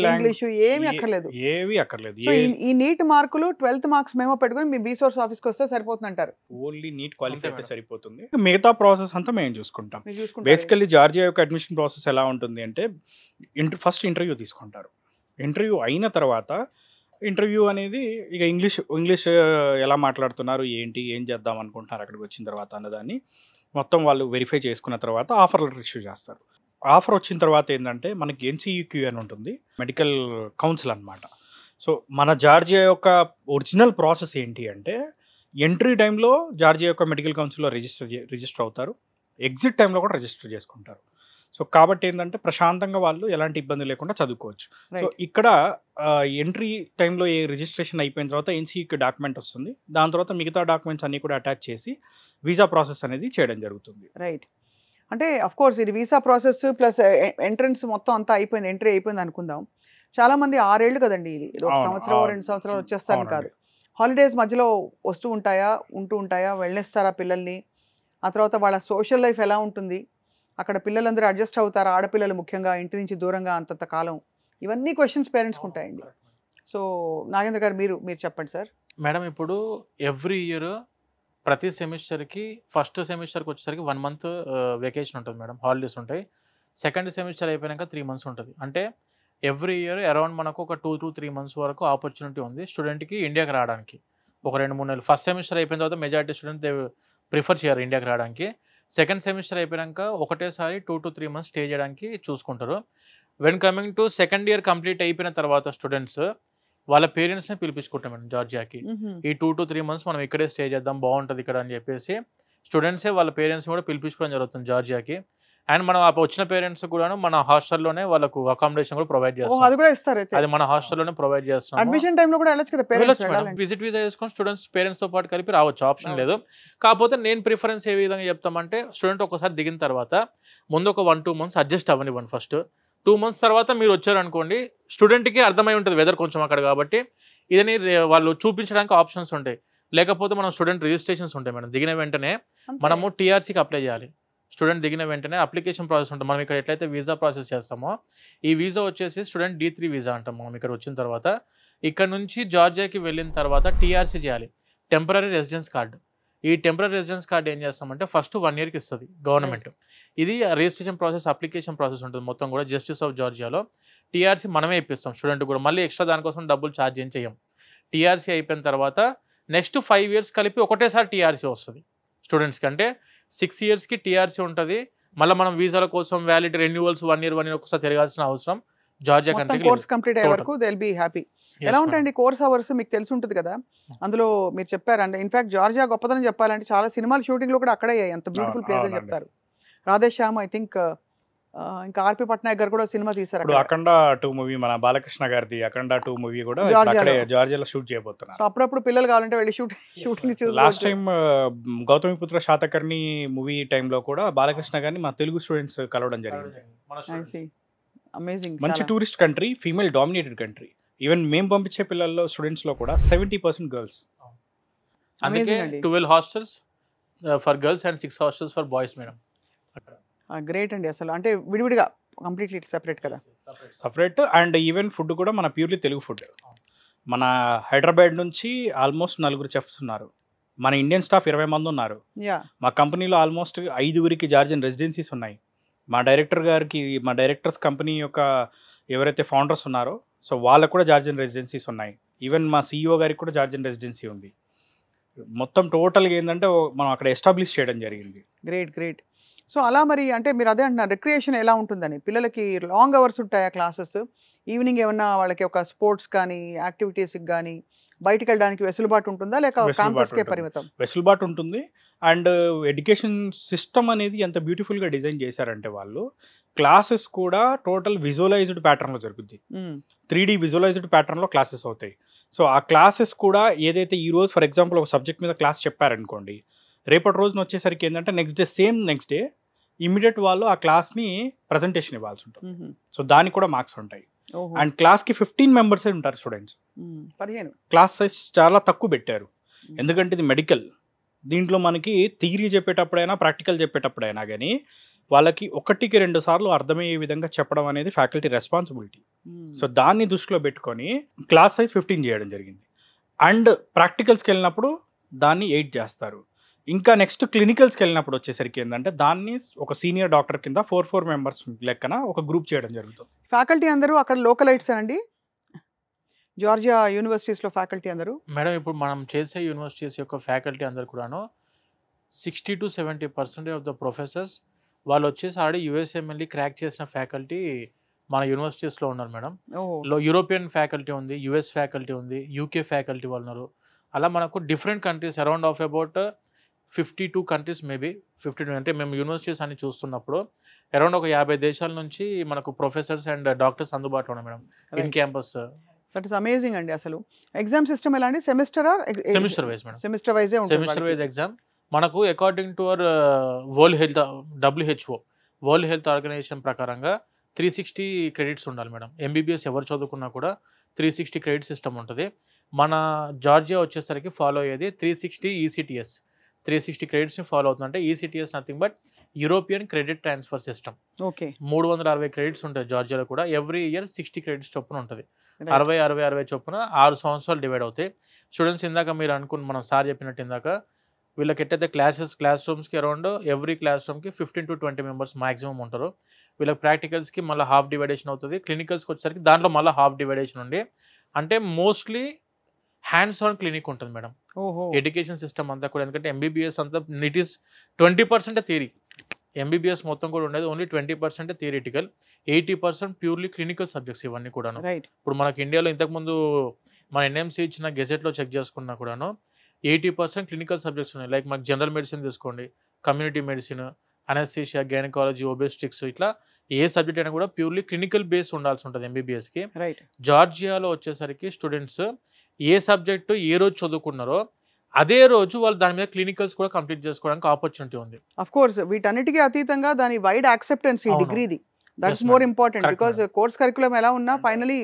ఇంగ్లీష్ ఏమీ అక్కర్లేదు. ఏవి అక్కర్లేదు. సో ఈ నీట్ మార్కులు 12th మార్క్స్ మేమో పెట్టుకుని మీ బీసోర్స్ ఆఫీస్కి వస్తే సరిపోతుంది అంటారు. ఓన్లీ నీట్ క్వాలిఫై అయితే సరిపోతుంది. మిగతా ప్రాసెస్ అంతా మేము చూసుకుంటాం. బేసికల్లీ జార్జియా యొక్క అడ్మిషన్ ప్రాసెస్ ఎలా ఉంటుంది అంటే ఫస్ట్ ఇంటర్వ్యూ తీసుకుంటారు. ఇంటర్వ్యూ అయిన తర్వాత ఇంటర్వ్యూ అనేది ఇక ఇంగ్లీష్ ఎలా మాట్లాడుతున్నారు, ఏం చేద్దాం అనుకుంటున్నారు అక్కడికి వచ్చిన తర్వాత అన్నదాన్ని మొత్తం వాళ్ళు వెరిఫై చేసుకున్న తర్వాత ఆఫర్ లెటర్ ఇష్యూ చేస్తారు. ఆఫర్ వచ్చిన తర్వాత ఏంటంటే మనకి ఎన్సీయూక్యూ అని ఉంటుంది, మెడికల్ కౌన్సిల్ అనమాట. సో మన జార్జియా యొక్క ఒరిజినల్ ప్రాసెస్ ఏంటి అంటే ఎంట్రీ టైంలో జార్జియా యొక్క మెడికల్ కౌన్సిల్లో రిజిస్టర్ అవుతారు, ఎగ్జిట్ టైంలో కూడా రిజిస్టర్ చేసుకుంటారు. సో కాబట్టి ఏంటంటే ప్రశాంతంగా వాళ్ళు ఎలాంటి ఇబ్బంది లేకుండా చదువుకోవచ్చు. సో ఇక్కడ ఎంట్రీ టైంలో ఏ రిజిస్ట్రేషన్ అయిపోయిన తర్వాత ఎన్సీయూకి డాక్యుమెంట్ వస్తుంది, దాని తర్వాత మిగతా డాక్యుమెంట్స్ అన్నీ కూడా అటాచ్ చేసి వీసా ప్రాసెస్ అనేది చేయడం జరుగుతుంది. రైట్. అంటే అఫ్ కోర్స్ ఇది వీసా ప్రాసెస్ ప్లస్ ఎంట్రన్స్ మొత్తం అంతా అయిపోయింది, ఎంట్రీ అయిపోయింది అనుకుందాం. చాలామంది 6 ఏళ్ళు కదండి, ఇది 1 సంవత్సరం 2 సంవత్సరాలు వచ్చేస్తాను కాదు. హాలిడేస్ మధ్యలో ఉంటూ ఉంటాయా, వెళ్ళేస్తారా పిల్లల్ని? ఆ తర్వాత వాళ్ళ సోషల్ లైఫ్ ఎలా ఉంటుంది, అక్కడ పిల్లలందరూ అడ్జస్ట్ అవుతారా, ఆడపిల్లలు ముఖ్యంగా ఇంటి నుంచి దూరంగా అంతంత కాలం, ఇవన్నీ క్వశ్చన్స్ పేరెంట్స్కి ఉంటాయండి. సో నాగేంద్ర గారు మీరు చెప్పండి సార్. మేడం ఇప్పుడు ఎవ్రీ ఇయర్ ప్రతి సెమిస్టర్కి ఫస్ట్ సెమిస్టర్కి వచ్చేసరికి 1 మంత్ వెకేషన్ ఉంటుంది మేడం, హాలిడేస్ ఉంటాయి. సెకండ్ సెమిస్టర్ అయిపోయాక 3 మంత్స్ ఉంటుంది. అంటే ఎవ్రీ ఇయర్ అరౌండ్ మనకు ఒక 2 to 3 months వరకు ఆపర్చునిటీ ఉంది స్టూడెంట్కి ఇండియాకి రావడానికి. ఒక 2-3 నెలలు ఫస్ట్ సెమిస్టర్ అయిపోయిన తర్వాత మెజారిటీ స్టూడెంట్ ప్రిఫర్ చేయరు ఇండియాకి రావడానికి. సెకండ్ సెమిస్టర్ అయిపోయాక ఒకటేసారి 2 to 3 months స్టే చేయడానికి చూసుకుంటారు. When coming to second year complete అయిపోయిన తర్వాత స్టూడెంట్స్ వాళ్ళ పేరెంట్స్ని పిలిపించుకుంటాం మేడం జార్జియాకి. ఈ 2 to 3 months మనం ఇక్కడే స్టే చేద్దాం, బాగుంటుంది ఇక్కడ అని చెప్పేసి స్టూడెంట్సే వాళ్ళ పేరెంట్స్ని కూడా పిలిపించుకోవడం జరుగుతుంది జార్జియాకి. అండ్ మనం వచ్చిన పేరెంట్స్ కూడాను మన హాస్టల్లోనే వాళ్ళకు అకామిడేషన్ కూడా ప్రొవైడ్ చేస్తాం. అది కూడా ఇస్తారు, అది మన హాస్టల్లోనే ప్రొవైడ్ చేస్తాం. అడ్మిషన్ టైంలో కూడా వెళ్ళొచ్చు కదా పేరెంట్స్, విజిట్ వీసా చేసుకొని స్టూడెంట్స్ పేరెంట్స్తో పాటు కలిపి రావచ్చు, ఆప్షన్ లేదు. కాకపోతే నేను ప్రిఫరెన్స్ ఏ విధంగా చెప్తామంటే స్టూడెంట్ ఒకసారి దిగిన తర్వాత ముందు ఒక 1-2 months అడ్జస్ట్ అవ్వనివ్వండి. ఫస్ట్ 2 months తర్వాత మీరు వచ్చారనుకోండి, స్టూడెంట్కి అర్థమై ఉంటుంది వెదర్ కొంచెం అక్కడ కాబట్టి ఇదని వాళ్ళు చూపించడానికి ఆప్షన్స్ ఉంటాయి. లేకపోతే మనం స్టూడెంట్ రిజిస్ట్రేషన్స్ ఉంటాయి మేడం. దిగిన వెంటనే మనము టీఆర్సీకి అప్లై చేయాలి. స్టూడెంట్ దిగిన వెంటనే అప్లికేషన్ ప్రాసెస్ ఉంటుంది. మనం ఇక్కడ ఎట్లయితే వీసా ప్రాసెస్ చేస్తామో ఈ వీసా వచ్చేసి స్టూడెంట్ D3 వీసా అంటాం. మనం ఇక్కడ వచ్చిన తర్వాత ఇక్కడ నుంచి జార్జియాకి వెళ్ళిన తర్వాత టీఆర్సీ చేయాలి, టెంపరరీ రెసిడెన్స్ కార్డు. ఈ టెంపరరీ రెసిడెన్స్ కార్డు ఏం చేస్తామంటే ఫస్ట్ 1 yearకి ఇస్తుంది గవర్నమెంట్. ఇది రిజిస్ట్రేషన్ ప్రాసెస్, అప్లికేషన్ ప్రాసెస్ ఉంటుంది మొత్తం కూడా జస్టిస్ ఆఫ్ జార్జియాలో. టీఆర్సీ మనమే ఇప్పిస్తాం స్టూడెంట్ కూడా, మళ్ళీ ఎక్స్ట్రా దానికోసం డబ్బులు ఛార్జ్ ఏం చేయం. టీఆర్సీ అయిపోయిన తర్వాత నెక్స్ట్ 5 years కలిపి ఒకటేసారి టీఆర్సీ వస్తుంది స్టూడెంట్స్కి. అంటే 6 yearsకి టీఆర్సీ ఉంటుంది. మళ్ళీ మనం వీసాల కోసం వ్యాలిడ్ రెన్యూవల్స్ 1 year ఒకసారి తిరగాల్సిన అవసరం జార్జియా కంట్రీకి. కోర్స్ కంప్లీట్ అయ్యే వరకు దే విల్ బి హ్యాపీ. ఎలా ఉంటాయండి కోర్స్ అవర్స్ మీకు తెలిసి ఉంటుంది కదా, అందులో మీరు చెప్పారంటే ఇన్ఫాక్ట్ జార్జియా గొప్పదని చెప్పాలంటే చాలా సినిమాల షూటింగ్లు కూడా అక్కడే అయ్యాయి, అంత బ్యూటిఫుల్ ప్లేస్ అని చెప్తారు. రాధేశ్యామ్ ఐ థింక్ ఇంకా ఆర్పి పట్నాయక్ గారు కూడా సినిమా తీశారు. అఖండ 2 మూవీ మన బాలకృష్ణ గారిది అఖండ 2 మూవీ కూడా జార్జియాలో షూట్ చేయబోతున్నారు. సో అప్పుడప్పుడు పిల్లలు కావాలంటే వెళ్ళి షూటింగ్ చూసి. Last time Gautamiputra Satakarni movie టైంలో కూడా బాలకృష్ణ గారిని మా తెలుగు స్టూడెంట్స్ కలవడం జరిగింది. అమేజింగ్. మంచి tourist country, female dominated country. Even మేము పంపించే పిల్లల్లో స్టూడెంట్స్ లో కూడా 70% గర్ల్స్. అందుకే 12 hostels for girls and 6 hostels for boys madam. Great అండి అసలు. అంటే విడివిడిగా కంప్లీట్లీ సెపరేట్ కదా, సపరేట్. అండ్ ఈవెన్ ఫుడ్ కూడా మన ప్యూర్లీ తెలుగు ఫుడ్. మన హైదరాబాద్ నుంచి ఆల్మోస్ట్ 4 చెఫ్స్ ఉన్నారు, మన ఇండియన్ స్టాఫ్ 20 మంది ఉన్నారు. మా కంపెనీలో ఆల్మోస్ట్ 5 జార్జియన్ రెసిడెన్సీస్ ఉన్నాయి. మా డైరెక్టర్స్ కంపెనీ యొక్క ఎవరైతే ఫౌండర్స్ ఉన్నారో సో వాళ్ళకు కూడా జార్జియన్ రెసిడెన్సీస్ ఉన్నాయి. ఈవెన్ మా CEO గారికి కూడా జార్జియన్ రెసిడెన్సీ ఉంది. మొత్తం టోటల్గా ఏంటంటే మనం అక్కడ ఎస్టాబ్లిష్ చేయడం జరిగింది. గ్రేట్. సో అలా మరి అంటే మీరు అదే అంటున్నారు రిక్రియేషన్ ఎలా ఉంటుందని, పిల్లలకి లాంగ్ అవర్స్ ఉంటాయా క్లాసెస్? ఈవినింగ్ ఏమన్నా వాళ్ళకి ఒక స్పోర్ట్స్ కానీ యాక్టివిటీస్కి కానీ బయటికి వెళ్ళడానికి వెసులుబాటు ఉంటుందా, లేక క్యాంపస్కే పరిమితం? వెసులుబాటు ఉంటుంది. అండ్ ఎడ్యుకేషన్ సిస్టమ్ అనేది ఎంత బ్యూటిఫుల్గా డిజైన్ చేశారంటే వాళ్ళు క్లాసెస్ కూడా టోటల్ విజువలైజ్డ్ ప్యాటర్న్లో జరుగుద్ది. 3D విజువలైజ్డ్ ప్యాటర్న్లో క్లాసెస్ అవుతాయి. సో ఆ క్లాసెస్ కూడా ఏదైతే ఈ రోజు ఫర్ ఎగ్జాంపుల్ ఒక సబ్జెక్ట్ మీద క్లాస్ చెప్పారనుకోండి, రేపటి రోజున వచ్చేసరికి ఏంటంటే నెక్స్ట్ డే ఇమీడియట్ వాళ్ళు ఆ క్లాస్ని ప్రజెంటేషన్ ఇవ్వాల్సి ఉంటుంది. సో దానికి కూడా మార్క్స్ ఉంటాయి. అండ్ క్లాస్కి 15 మెంబర్సే ఉంటారు స్టూడెంట్స్. 15 క్లాస్ సైజ్ చాలా తక్కువ పెట్టారు, ఎందుకంటే ఇది మెడికల్. దీంట్లో మనకి థియరీ చెప్పేటప్పుడైనా ప్రాక్టికల్ చెప్పేటప్పుడైనా కానీ వాళ్ళకి 1కి 2 సార్లు అర్థమయ్యే విధంగా చెప్పడం అనేది ఫ్యాకల్టీ రెస్పాన్సిబిలిటీ. సో దాన్ని దృష్టిలో పెట్టుకొని క్లాస్ సైజ్ 15 చేయడం జరిగింది. అండ్ ప్రాక్టికల్స్కి వెళ్ళినప్పుడు దాన్ని 8 చేస్తారు. ఇంకా నెక్స్ట్ క్లినికల్స్కి వెళ్ళినప్పుడు వచ్చేసరికి ఏంటంటే దాన్ని ఒక సీనియర్ డాక్టర్ కింద 4 మెంబర్స్ లెక్కన ఒక గ్రూప్ చేయడం జరుగుతుంది. ఫ్యాకల్టీ అందరూ అక్కడ లోకలైట్స్ అండి, జార్జియా యూనివర్సిటీస్లో ఫ్యాకల్టీ అందరూ? మేడం ఇప్పుడు మనం చేసే యూనివర్సిటీస్ యొక్క ఫ్యాకల్టీ అందరు కూడాను 60 to 70% ఆఫ్ ద ప్రొఫెసర్స్ వాళ్ళు వచ్చేసి ఆల్రెడీ USMLE క్రాక్ చేసిన ఫ్యాకల్టీ మన యూనివర్సిటీస్లో ఉన్నారు మేడం. యూరోపియన్ ఫ్యాకల్టీ ఉంది, US ఫ్యాకల్టీ ఉంది, UK ఫ్యాకల్టీ వాళ్ళు ఉన్నారు. అలా మనకు different countries around of about 52 countries maybe 52 అంటే మేము యూనివర్సిటీస్ అన్ని చూస్తున్నప్పుడు అరౌండ్ ఒక 50 దేశాల నుంచి మనకు ప్రొఫెసర్స్ అండ్ డాక్టర్స్ అందుబాటులో ఉన్నాయి madam in campus. That is amazing అండి. అసలు ఎగ్జామ్ సిస్టమ్ ఎలా అండి? సెమిస్టర్ వైజ్ మేడం, సెమిస్టర్ వైజే ఉంటుంది. సెమిస్టర్ వైజ్ ఎగ్జామ్ మనకు according to our world health organization ప్రకారంగా 360 క్రెడిట్స్ ఉండాలి మేడం. MBBS ఎవరు చదువుకున్నా కూడా 360 క్రెడిట్ సిస్టమ్ ఉంటుంది. మన జార్జియా వచ్చేసరికి ఫాలో అయ్యేది 360 ECTS. 360 క్రెడిట్స్ని ఫాలో అవుతుంది. అంటే ECTS nothing but European credit transfer system. Okay, 360 credits ఉంటాయి జార్జియాలో కూడా. ఎవ్రీ ఇయర్ 60 క్రెడిట్స్ చొప్పున ఉంటుంది. 60 చొప్పున 6 సంవత్సరాలు డివైడ్ అవుతాయి. స్టూడెంట్స్ ఇందాక మీరు అనుకున్న మనం సార్ చెప్పినట్టు ఇందాక వీళ్ళకి ఎట్టయితే క్లాస్ రూమ్స్కి అరౌండ్ ఎవ్రీ క్లాస్ రూమ్కి 15 to 20 మెంబర్స్ మాక్సిమం ఉంటారు. వీళ్ళకి ప్రాక్టికల్స్కి మళ్ళీ హాఫ్ డివైడేషన్ అవుతుంది. క్లినికల్స్కి వచ్చేసరికి దాంట్లో మళ్ళీ హాఫ్ డివైడేషన్ ఉండి అంటే మోస్ట్లీ హ్యాండ్స్ ఆన్ క్లినిక్ ఉంటుంది మేడం ఎడ్యుకేషన్ సిస్టమ్ అంతా కూడా. ఎందుకంటే MBBS అంతా ఇట్ ఈస్ 20% థియరీ. MBBS మొత్తం కూడా ఉండేది only 20% theoretical, 80% purely clinical subjects ఇవన్నీ కూడాను. ఇప్పుడు మనకి ఇండియాలో ఇంతకుముందు మన NMC ఇచ్చిన గెజెట్లో చెక్ చేసుకున్నా కూడాను 80% క్లినికల్ సబ్జెక్ట్స్ ఉన్నాయి. లైక్ మనకి జనరల్ మెడిసిన్ తీసుకోండి, కమ్యూనిటీ మెడిసిన్, అనస్థీషియా, గైనకాలజీ, ఒబెస్టిక్స్, ఇట్లా ఏ సబ్జెక్ట్ అయినా కూడా ప్యూర్లీ క్లినికల్ బేస్ ఉండాల్సి ఉంటుంది MBBSకి. జార్జియాలో వచ్చేసరికి స్టూడెంట్స్ ఏ సబ్జెక్టు ఏ రోజు చదువుకున్నారో అదే రోజు వాళ్ళు దాని మీద క్లినికల్స్ కూడా కంప్లీట్ చేసుకోవడానికి ఆపర్చునిటీ ఉంది. అఫ్ కోర్స్ వీటన్నిటికీ అతీతంగా దాని వైడ్ యాక్సెప్టెన్స్ ఈ డిగ్రీది, that's more important. Because course curriculum ఎలా ఉన్నా ఫైనలీ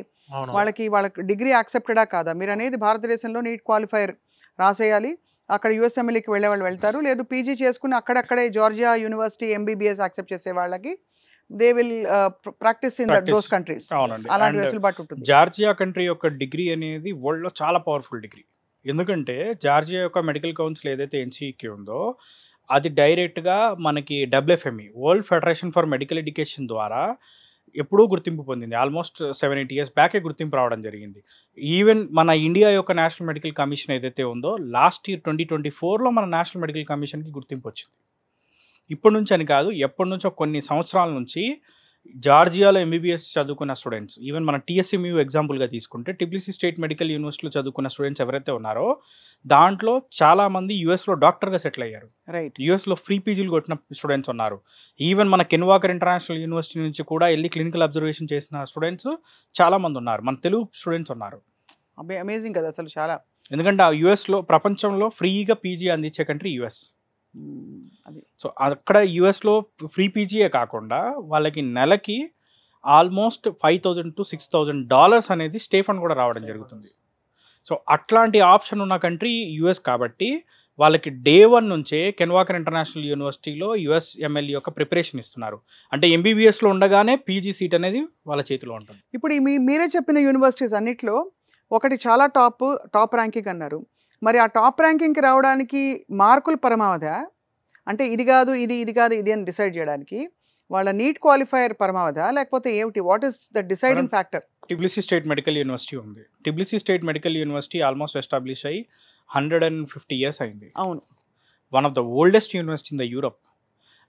వాళ్ళకి డిగ్రీ యాక్సెప్టెడా కాదా? మీరు అనేది భారతదేశంలో నీట్ క్వాలిఫైర్ రాసేయాలి, అక్కడ USMLEకి వెళ్ళే వాళ్ళు వెళ్తారు, లేదు PG చేసుకుని అక్కడక్కడే జార్జియా యూనివర్సిటీ MBBS యాక్సెప్ట్ చేసే వాళ్ళకి they will practice in those countries. అలాంటి వెసులుబాటు ఉంటుంది. జార్జియా కంట్రీ యొక్క డిగ్రీ అనేది వరల్డ్లో చాలా పవర్ఫుల్ డిగ్రీ. ఎందుకంటే జార్జియా యొక్క మెడికల్ కౌన్సిల్ ఏదైతే NCEQ ఉందో అది డైరెక్ట్గా మనకి WFME world federation for medical education ద్వారా ఎప్పుడూ గుర్తింపు పొందింది. ఆల్మోస్ట్ 7-8 years బ్యాకే గుర్తింపు రావడం జరిగింది. ఈవెన్ మన ఇండియా యొక్క నేషనల్ మెడికల్ కమిషన్ ఏదైతే ఉందో లాస్ట్ ఇయర్ 2024లో మన నేషనల్ మెడికల్ కమిషన్కి గుర్తింపు వచ్చింది. ఇప్పటి నుంచి అని కాదు, ఎప్పటి నుంచో కొన్ని సంవత్సరాల నుంచి జార్జియాలో MBBS చదువుకున్న స్టూడెంట్స్, ఈవెన్ మన TSMU ఎగ్జాంపుల్గా తీసుకుంటే టిబ్లిసీ స్టేట్ మెడికల్ యూనివర్సిటీలో చదువుకున్న స్టూడెంట్స్ ఎవరైతే ఉన్నారో దాంట్లో చాలామంది USలో డాక్టర్గా సెటిల్ అయ్యారు. USలో ఫ్రీ పీజీలు కొట్టిన స్టూడెంట్స్ ఉన్నారు. ఈవెన్ మన కెన్వాకర్ ఇంటర్నేషనల్ యూనివర్సిటీ నుంచి కూడా వెళ్ళి క్లినికల్ అబ్జర్వేషన్ చేసిన స్టూడెంట్స్ చాలామంది ఉన్నారు. మన తెలుగు స్టూడెంట్స్ ఉన్నారు. అమేజింగ్ కదా అసలు చాలా. ఎందుకంటే ఆ USలో ప్రపంచంలో ఫ్రీగా PG అందించే కంట్రీ US. సో అక్కడ USలో ఫ్రీ పీజీయే కాకుండా వాళ్ళకి నెలకి ఆల్మోస్ట్ $5,000 to $6,000 అనేది స్టే ఫండ్ కూడా రావడం జరుగుతుంది. సో అట్లాంటి ఆప్షన్ ఉన్న కంట్రీ US కాబట్టి వాళ్ళకి డే 1 నుంచే కెన్వాకర్ ఇంటర్నేషనల్ యూనివర్సిటీలో USMLE యొక్క ప్రిపరేషన్ ఇస్తున్నారు. అంటే MBBSలో ఉండగానే PG సీట్ అనేది వాళ్ళ చేతిలో ఉంటుంది. ఇప్పుడు మీరే చెప్పిన యూనివర్సిటీస్ అన్నిట్లో ఒకటి చాలా టాప్ ర్యాంకింగ్ అన్నారు. మరి ఆ టాప్ ర్యాంకింగ్కి రావడానికి మార్కులు పరమావధా, అంటే ఇది కాదు ఇది అని డిసైడ్ చేయడానికి వాళ్ళ నీట్ క్వాలిఫైయర్ పరమావధా, లేకపోతే ఏమిటి? What is the deciding factor? Tbilisi state medical university ఉంది. Tbilisi state medical university almost establish అయ్యి 150 years అయింది. అవును. One of the oldest university in the Europe.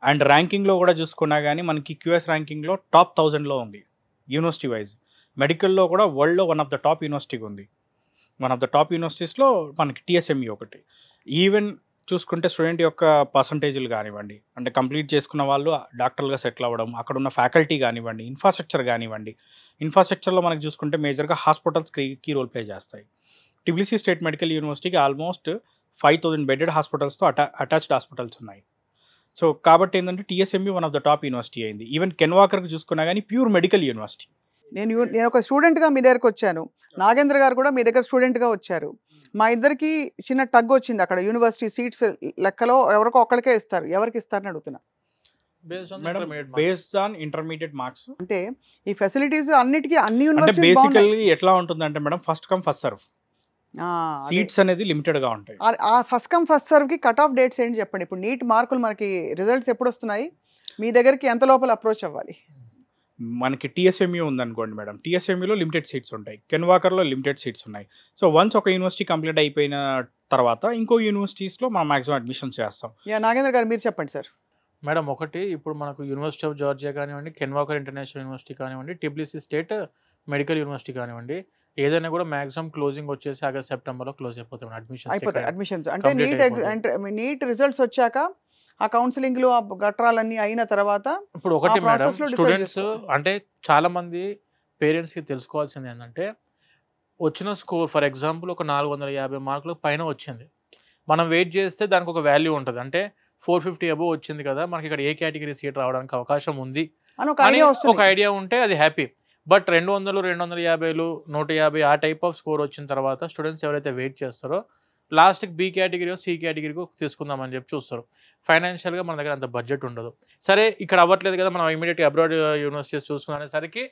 And ర్యాంకింగ్లో కూడా చూసుకున్నా కానీ మనకి QS ర్యాంకింగ్లో టాప్ 1000లో ఉంది యూనివర్సిటీ వైజ్. మెడికల్లో కూడా వరల్డ్లో వన్ ఆఫ్ ద టాప్ యూనివర్సిటీగా ఉంది. వన్ ఆఫ్ ద టాప్ యూనివర్సిటీస్లో మనకి TSMU ఒకటి. ఈవెన్ చూసుకుంటే స్టూడెంట్ యొక్క పర్సంటేజ్లు కానివ్వండి, అంటే కంప్లీట్ చేసుకున్న వాళ్ళు డాక్టర్లుగా సెటిల్ అవ్వడం, అక్కడ ఉన్న ఫ్యాకల్టీ కానివ్వండి, ఇన్ఫ్రాస్ట్రక్చర్ కానివ్వండి. ఇన్ఫ్రాస్ట్రక్చర్లో మనకి చూసుకుంటే మేజర్గా హాస్పిటల్స్ కీ రోల్ ప్లే చేస్తాయి. టిబ్లిసీ స్టేట్ మెడికల్ యూనివర్సిటీకి ఆల్మోస్ట్ 5000 బెడెడ్ హాస్పిటల్స్తో అటాచ్డ్ హాస్పిటల్స్ ఉన్నాయి. సో కాబట్టి ఏంటంటే TSMU one of the top university అయింది. ఈవెన్ కెన్వాకర్కి చూసుకున్నా కానీ ప్యూర్ మెడికల్ యూనివర్సిటీ. నేను ఒక స్టూడెంట్గా మీ దగ్గరకు వచ్చాను, నాగేంద్ర గారు కూడా మీ దగ్గర స్టూడెంట్గా వచ్చారు. మా ఇద్దరికి చిన్న టగ్ వచ్చింది. అక్కడ యూనివర్సిటీ సీట్స్ లెక్కలో ఎవరికో ఒక్కడికే ఇస్తారు, ఎవరికి ఇస్తారని అడుగుతున్నా. Based on intermediate marks. అంటే ఈ ఫెసిలిటీస్ అన్నిటికీ అన్ని అంటే యూనివర్సిటీస్ బేసికల్లీ ఎట్లా ఉంటుందంటే madam, first come first serve seats అనేది లిమిటెడ్ గా ఉంటాయి. ఆ ఫస్ట్ కమ్ ఫస్ట్ సర్వ్ కి కట్ ఆఫ్ డేట్స్ ఏంటి చెప్పండి. ఇప్పుడు నీట్ మార్కులు మనకి రిజల్ట్స్ ఎప్పుడు వస్తున్నాయి, మీ దగ్గరికి ఎంత లోపల అప్రోచ్ అవ్వాలి? మనకి TSMU ఉందనుకోండి మేడం, TSMUలో లిమిటెడ్ సీట్స్ ఉంటాయి, కెన్వాకర్లో లిమిటెడ్ సీట్స్ ఉన్నాయి. సో వన్స్ ఒక యూనివర్సిటీ కంప్లీట్ అయిపోయిన తర్వాత ఇంకో యూనివర్సిటీస్లో మనం మాక్సిమం అడ్మిషన్ చేస్తాం. నాగేంద్ర గారు మీరు చెప్పండి సార్. మేడం, ఒకటి ఇప్పుడు మనకు యూనివర్సిటీ ఆఫ్ జార్జియా కానివ్వండి, కెన్వాకర్ ఇంటర్నేషనల్ యూనివర్సిటీ కానివ్వండి, టిబ్లిసీ స్టేట్ మెడికల్ యూనివర్సిటీ కానివ్వండి, ఏదైనా కూడా మాక్సిమం క్లోజింగ్ వచ్చేసి ఆగస్ట్ సెప్టెంబర్లో క్లోజ్ అయిపోతాయి అడ్మిషన్స్. అంటే నీట్ రిజల్ట్స్ వచ్చాక ఆ కౌన్సిలింగ్లు ఆ గట్రాలన్నీ అయిన తర్వాత ఇప్పుడు ఒకటి మేడం, స్టూడెంట్స్ అంటే చాలా మంది పేరెంట్స్కి తెలుసుకోవాల్సింది ఏంటంటే, వచ్చిన స్కోర్ ఫర్ ఎగ్జాంపుల్ ఒక 450 మార్కులు పైన వచ్చింది, మనం వెయిట్ చేస్తే దానికి ఒక వాల్యూ ఉంటుంది. అంటే 450 అబోవ్ వచ్చింది కదా, మనకి ఇక్కడ ఏ కేటగిరీ సీట్ రావడానికి అవకాశం ఉంది అని ఒక ఐడియా ఉంటే అది హ్యాపీ. బట్ 200, 250, 150 ఆ టైప్ ఆఫ్ స్కోర్ వచ్చిన తర్వాత స్టూడెంట్స్ ఎవరైతే వెయిట్ చేస్తారో లాస్ట్కి B కేటగిరీ C కేటగిరీకి తీసుకుందామని చెప్పి చూస్తారు. ఫైనాన్షియల్గా మన దగ్గర అంత బడ్జెట్ ఉండదు. సరే ఇక్కడ అవ్వట్లేదు కదా, మనం ఇమీడియట్గా అబ్రాడ్ యూనివర్సిటీస్ చూసుకునేసరికి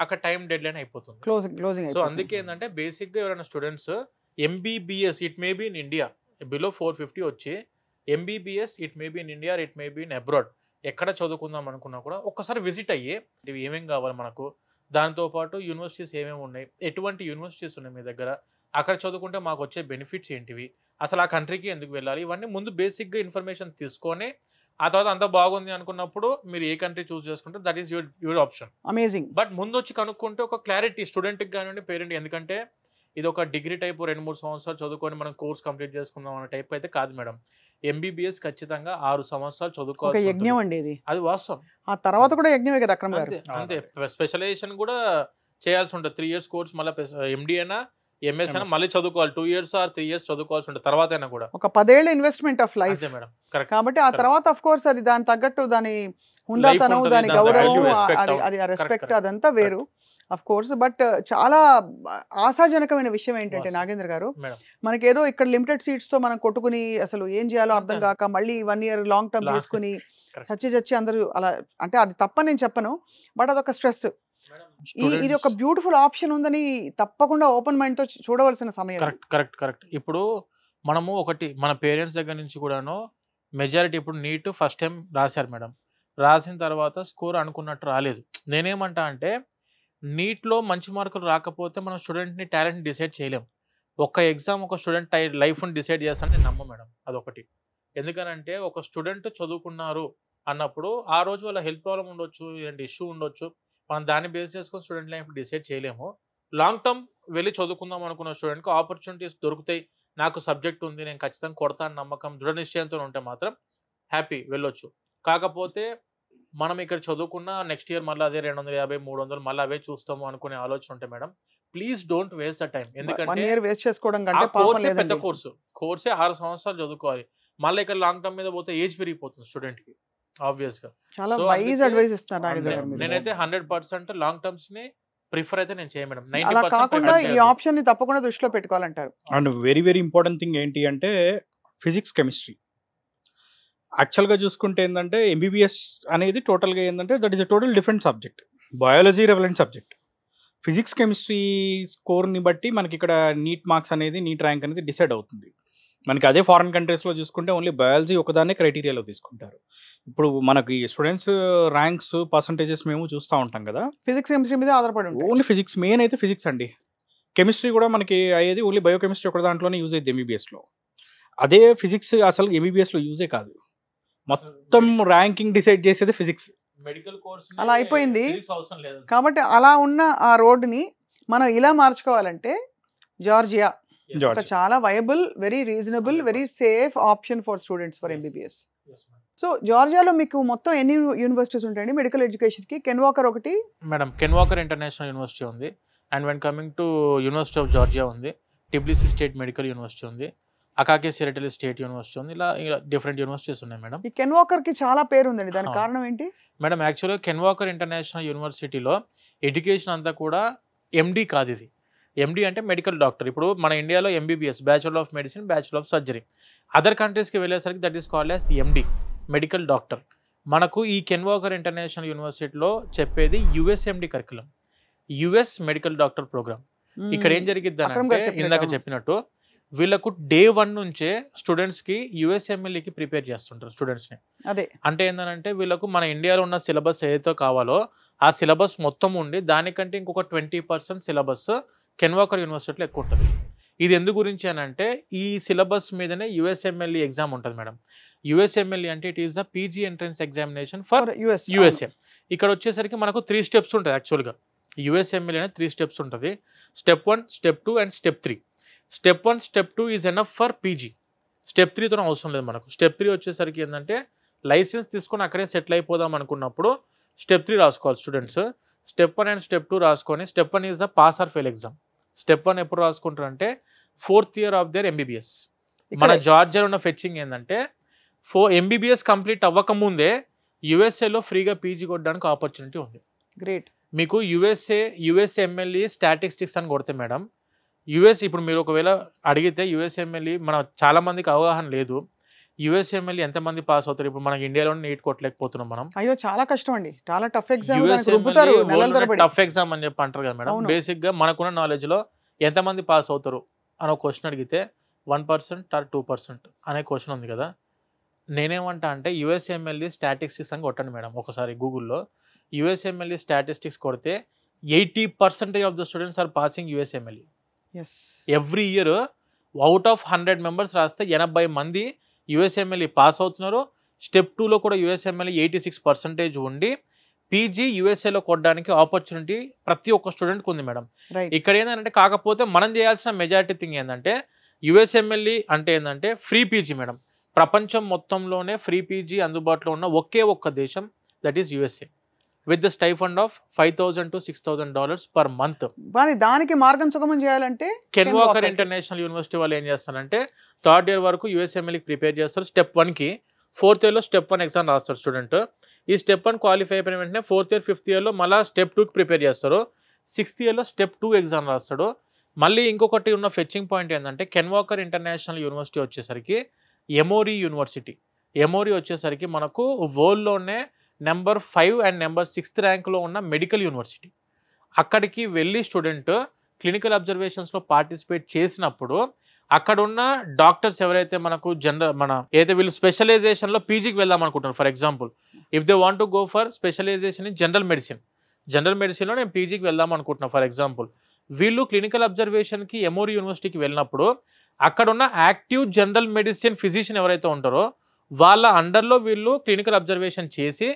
అక్కడ టైం డెడ్ లైన్ అయిపోతుంది. సో అందుకే ఏంటంటే బేసిక్గా ఎవరైనా students MBBS it may be in India below 450 వచ్చి MBBS it may be in India, it may be in abroad, ఎక్కడ చదువుకుందాం అనుకున్నా కూడా ఒక్కసారి విజిట్ అయ్యి ఇవి ఏమేమి కావాలి మనకు, దాంతోపాటు యూనివర్సిటీస్ ఏమేమి ఉన్నాయి, ఎటువంటి యూనివర్సిటీస్ ఉన్నాయి మీ దగ్గర, అక్కడ చదువుకుంటే మాకు వచ్చే బెనిఫిట్స్ ఏంటివి, అసలు ఆ కంట్రీకి ఎందుకు వెళ్ళాలి, ఇవన్నీ ముందు బేసిక్గా ఇన్ఫర్మేషన్ తీసుకొని ఆ తర్వాత అంత బాగుంది అనుకున్నప్పుడు మీరు ఏ కంట్రీ చూస్ చేసుకుంటే that is your option. Amazing. But ముందు వచ్చి కనుక్కుంటే ఒక క్లారిటీ స్టూడెంట్కి కానివ్వండి, పేరెంట్, ఎందుకంటే ఇది ఒక డిగ్రీ టైప్ 2-3 సంవత్సరాలు చదువుకొని మనం కోర్స్ కంప్లీట్ చేసుకుందాం అనే టైప్ అయితే కాదు మేడం. MBBS ఖచ్చితంగా 6 సంవత్సరాలు చదువుకోవాలి. యజ్ఞం అండి ఇది, అది వాస్తవం. ఆ తర్వాత కూడా యజ్ఞమే కదా అక్రమ్ గారు. అంతే, స్పెషలైజేషన్ కూడా చేయాల్సి ఉంటుంది. 3 years కోర్స్, మళ్ళీ MD అయినా MS అయినా మళ్ళీ చదువుకోవాలి. 2 years or 3 years చదువుకోవాల్సి ఉంటుంది తర్వాత అయినా కూడా. ఒక 10 ఏళ్ళ investment of life madam. Correct. కాబట్టి ఆ తర్వాత ఆఫ్ కోర్స్ అది దాని తగ్గట్టు దాని హుందాతనం, దాని గౌరవం, అది రెస్పెక్ట్ అదంతా వేరు అఫ్ కోర్స్. బట్ చాలా ఆశాజనకమైన విషయం ఏంటంటే నాగేంద్ర గారు, మనకేదో ఇక్కడ లిమిటెడ్ సీట్స్ తో మనం కొట్టుకుని అసలు ఏం చేయాలో అర్థం కాక మళ్ళీ 1 year లాంగ్ టర్మ్ తీసుకుని చచ్చి అందరూ అలా, అంటే అది తప్పని నేను చెప్పను, బట్ అదొక స్ట్రెస్. ఇది ఒక బ్యూటిఫుల్ ఆప్షన్ ఉందని తప్పకుండా ఓపెన్ మైండ్ తో చూడవలసిన సమయం. కరెక్ట్. ఇప్పుడు మనము ఒకటి మన పేరెంట్స్ దగ్గర నుంచి కూడాను మెజారిటీ ఇప్పుడు నీట్ ఫస్ట్ టైం రాశారు మేడం, రాసిన తర్వాత స్కోర్ అనుకున్నట్టు రాలేదు. నేనేమంటా అంటే నీట్లో మంచి మార్కులు రాకపోతే మనం స్టూడెంట్ని టాలెంట్ని డిసైడ్ చేయలేం. ఒక్క ఎగ్జామ్ ఒక స్టూడెంట్ లైఫ్ని డిసైడ్ చేస్తాను నేను నమ్మ మేడం, అదొకటి. ఎందుకనంటే ఒక స్టూడెంట్ చదువుకున్నారు అన్నప్పుడు ఆ రోజు వాళ్ళ హెల్త్ ప్రాబ్లం ఉండొచ్చు, ఏంటి ఇష్యూ ఉండొచ్చు, మనం దాన్ని బేస్ చేసుకొని స్టూడెంట్ లైఫ్ డిసైడ్ చేయలేము. లాంగ్ టర్మ్ వెళ్ళి చదువుకుందాం అనుకున్న స్టూడెంట్కి ఆపర్చునిటీస్ దొరుకుతాయి, నాకు సబ్జెక్ట్ ఉంది, నేను ఖచ్చితంగా కొడతాను నమ్మకం, దృఢ నిశ్చయంతో ఉంటే మాత్రం హ్యాపీ వెళ్ళొచ్చు. కాకపోతే మనం ఇక్కడ చదువుకున్న నెక్స్ట్ ఇయర్ మళ్ళీ అదే 250, 300 మళ్ళీ అవే చూస్తాము అనుకునే ఆలోచన ఉంటే madam, please don't waste the time. ఎందుకంటే పెద్ద కోర్సే 6 సంవత్సరాలు చదువుకోవాలి, మళ్ళీ ఇక్కడ లాంగ్ టర్మ్ మీద పోతే ఏజ్ పెరిగిపోతుంది స్టూడెంట్ కి ఆబ్వియస్ గా. నేనైతే 100% లాంగ్ టర్మ్స్ ని ప్రిఫర్ అయితే నేను చేయను మేడం. 90% ఈ ఆప్షన్ ని తప్పకుండా దృష్టిలో పెట్టుకోవాలంటారు. అండ్ వెరీ ఇంపార్టెంట్ థింగ్ ఏంటి అంటే ఫిజిక్స్, కెమిస్ట్రీ. యాక్చువల్గా చూసుకుంటే ఏంటంటే MBBS అనేది టోటల్గా ఏంటంటే that is a total different subject, biology relevant subject. Physics, chemistry స్కోర్ని బట్టి మనకి ఇక్కడ నీట్ మార్క్స్ అనేది, నీట్ ర్యాంక్ అనేది డిసైడ్ అవుతుంది. మనకి అదే ఫారిన్ కంట్రీస్లో చూసుకుంటే ఓన్లీ బయాలజీ ఒకదాన్నే క్రైటీరియాలో తీసుకుంటారు. ఇప్పుడు మనకి స్టూడెంట్స్ ర్యాంక్స్ పర్సంటేజెస్ మేము చూస్తూ ఉంటాం కదా, ఫిజిక్స్ కెమిస్ట్రీ మీద ఆధారపడి ఉంటాయి. ఓన్లీ ఫిజిక్స్ మెయిన్ అయితే ఫిజిక్స్ అండి. కెమిస్ట్రీ కూడా మనకి అయ్యేది ఓన్లీ బయోకెమిస్ట్రీ ఒక దాంట్లోనే యూజ్ అయ్యింది ఎంబీబీఎస్లో. అదే ఫిజిక్స్ అసలు ఎంబీబీఎస్లో యూజే కాదు, మొత్తం ర్యాంకింగ్ డిసైడ్ చేసేది ఫిజిక్స్. మెడికల్ కోర్స్ అలా అయిపోయింది. అవసరం లేదు. కాబట్టి అలా ఉన్న ఆ రోడ్డుని మనం ఇలా మార్చుకోవాలంటే జార్జియా ఒక చాలా viable, very reasonable, very safe option for students for MBBS. So జార్జియాలో మీకు మొత్తం ఎన్ని యూనివర్సిటీస్ ఉంటాయండి మెడికల్ ఎడ్యుకేషన్కి? కెన్ వాకర్ ఒకటి మేడం, కెన్ వాకర్ ఇంటర్నేషనల్ యూనివర్సిటీ ఉంది. And when coming to university of Georgia ఉంది, టిబ్లిసి స్టేట్ మెడికల్ యూనివర్సిటీ ఉంది, అకాకి సిరటలి స్టేట్ యూనివర్సిటీ ఉంది. ఇలా డిఫరెంట్ యూనివర్సిటీస్ ఉన్నాయి మేడం. ఈ కెన్ వాకర్కి చాలా పేరు ఉందండి, దానికి కారణం ఏంటి మేడం? యాక్చువల్గా కెన్ వాకర్ ఇంటర్నేషనల్ యూనివర్సిటీలో ఎడ్యుకేషన్ అంతా కూడా ఎండి కాదు. ఇది ఎండి అంటే మెడికల్ డాక్టర్. ఇప్పుడు మన ఇండియాలో MBBS, bachelor of medicine, bachelor of surgery. Other కంట్రీస్కి వెళ్ళేసరికి that is called as MD, medical doctor. మనకు ఈ కెన్ వాకర్ ఇంటర్నేషనల్ యూనివర్సిటీలో చెప్పేది USMD curriculum, US medical doctor program. ఇక్కడ ఏం జరిగిద్ది అంటే ఇందాక చెప్పినట్టు వీళ్ళకు డే 1 నుంచే స్టూడెంట్స్కి యుఎస్ఎంఎల్ఈకి ప్రిపేర్ చేస్తుంటారు స్టూడెంట్స్ని. అదే అంటే ఏంటంటే వీళ్ళకు మన ఇండియాలో ఉన్న సిలబస్ ఏదైతే కావాలో ఆ సిలబస్ మొత్తం ఉండి దానికంటే ఇంకొక 20% సిలబస్ కెన్ వాకర్ యూనివర్సిటీలో ఎక్కువ ఉంటుంది. ఇది ఎందు గురించి అని అంటే ఈ సిలబస్ మీదనే యుఎస్ఎంఎల్ఈ ఎగ్జామ్ ఉంటుంది మేడం. యుఎస్ఎంఎల్ఈ అంటే it is the PG entrance examination for USA. ఇక్కడ వచ్చేసరికి మనకు 3 స్టెప్స్ ఉంటుంది. యాక్చువల్గా యుఎస్ఎంఎల్ఈ అనేది 3 స్టెప్స్ ఉంటుంది. Step 1, step 2 and step 3. Step 1, step 2 is enough for PG. Step 3తో అవసరం లేదు మనకు. స్టెప్ 3 వచ్చేసరికి ఏంటంటే లైసెన్స్ తీసుకొని అక్కడే సెటిల్ అయిపోదాం అనుకున్నప్పుడు స్టెప్ 3 రాసుకోవాలి స్టూడెంట్స్. స్టెప్ 1 అండ్ స్టెప్ 2 రాసుకొని step 1 is the pass or fail exam. Step 1 ఎప్పుడు రాసుకుంటారంటే 4th year of their MBBS. మన జార్జియాలో ఉన్న ఫెచ్చింగ్ ఏంటంటే ఎంబీబీఎస్ కంప్లీట్ అవ్వకముందే యుఎస్ఏలో ఫ్రీగా పీజీ కొట్టడానికి ఆపర్చునిటీ ఉంది. గ్రేట్. మీకు యుఎస్ఎంఎల్ఈ స్టాటిస్టిక్స్ అని కొడితే మేడం, యుఎస్ ఇప్పుడు మీరు ఒకవేళ అడిగితే యుఎస్ఎంఎల్ఈ మన చాలా మందికి అవగాహన లేదు. యుఎస్ఎంఎల్ఈ ఎంతమంది పాస్ అవుతారు? ఇప్పుడు మనకి ఇండియాలో నీట్ కొట్టలేకపోతున్నాం మనం. అయ్యో చాలా కష్టం అండి, చాలా టఫ్ ఎగ్జామ్. టఫ్ ఎగ్జామ్ అని చెప్పి అంటారు కదా మేడం. బేసిక్ గా మనకున్న నాలెడ్జ్ లో ఎంతమంది పాస్ అవుతారు అని ఒక క్వశ్చన్ అడిగితే 1% or 2% అనే క్వశ్చన్ ఉంది కదా. నేనేమంటా అంటే యుఎస్ఎంఎల్ఈ స్టాటిస్టిక్స్ అని కొట్టండి మేడం ఒకసారి గూగుల్లో. యుఎస్ఎంఎల్ఈ స్టాటిస్టిక్స్ కొడితే 80% of the students are passing USMLE. Every year out of 100 members రాస్తే 80 మంది యుఎస్ఎంఎల్ఈ పాస్ అవుతున్నారు. స్టెప్ 2లో కూడా యుఎస్ఎంఎల్ఈ 86% ఉండి పీజీ యుఎస్ఏలో కొట్టడానికి ఆపర్చునిటీ ప్రతి ఒక్క స్టూడెంట్కి ఉంది మేడం. ఇక్కడ ఏంటంటే కాకపోతే మనం చేయాల్సిన మెజారిటీ థింగ్ ఏంటంటే యుఎస్ఎంఎల్ఈ అంటే ఏంటంటే ఫ్రీ పీజీ మేడం. ప్రపంచం మొత్తంలోనే ఫ్రీ పీజీ అందుబాటులో ఉన్న ఒకే ఒక్క దేశం, that is USA, with the stipend of $5,000 to $6,000 per month. దానికి మార్గం సుగమం చేయాలంటే కెన్ వాకర్ ఇంటర్నేషనల్ యూనివర్సిటీ వాళ్ళు ఏం చేస్తారంటే 3rd ఇయర్ వరకు యుఎస్ఎంఎల్ఈకి ప్రిపేర్ చేస్తారు. స్టెప్ 1కి 4th ఇయర్లో స్టెప్ 1 ఎగ్జామ్ రాస్తారు స్టూడెంట్. ఈ స్టెప్ 1 క్వాలిఫై అయిపోయిన వెంటనే 4th ఇయర్ 5th ఇయర్లో మళ్ళీ స్టెప్ 2కి ప్రిపేర్ చేస్తారు. 6th ఇయర్లో స్టెప్ 2 ఎగ్జామ్ రాస్తాడు. మళ్ళీ ఇంకొకటి ఉన్న ఫెచ్చింగ్ పాయింట్ ఏంటంటే కెన్ వాకర్ ఇంటర్నేషనల్ యూనివర్సిటీ వచ్చేసరికి ఎమోరీ యూనివర్సిటీ. ఎమోరీ వచ్చేసరికి మనకు వరల్డ్లోనే నెంబర్ 5 అండ్ నెంబర్ 6th ర్యాంక్లో ఉన్న మెడికల్ యూనివర్సిటీ. అక్కడికి వెళ్ళి స్టూడెంట్ క్లినికల్ అబ్జర్వేషన్స్లో పార్టిసిపేట్ చేసినప్పుడు అక్కడ ఉన్న డాక్టర్స్ ఎవరైతే మనకు ఏదైతే వీళ్ళు స్పెషలైజేషన్లో పీజీకి వెళ్దాం అనుకుంటున్నారు. For example if they want to go for specialization in general మెడిసిన్లో నేను పీజీకి వెళ్దాం అనుకుంటున్నాను ఫర్ ఎగ్జాంపుల్. వీళ్ళు క్లినికల్ అబ్జర్వేషన్కి ఎమోరీ యూనివర్సిటీకి వెళ్ళినప్పుడు అక్కడ ఉన్న యాక్టివ్ జనరల్ మెడిసిన్ ఫిజిషియన్ ఎవరైతే ఉంటారో వాళ్ళ అండర్లో వీళ్ళు క్లినికల్ అబ్జర్వేషన్ చేసి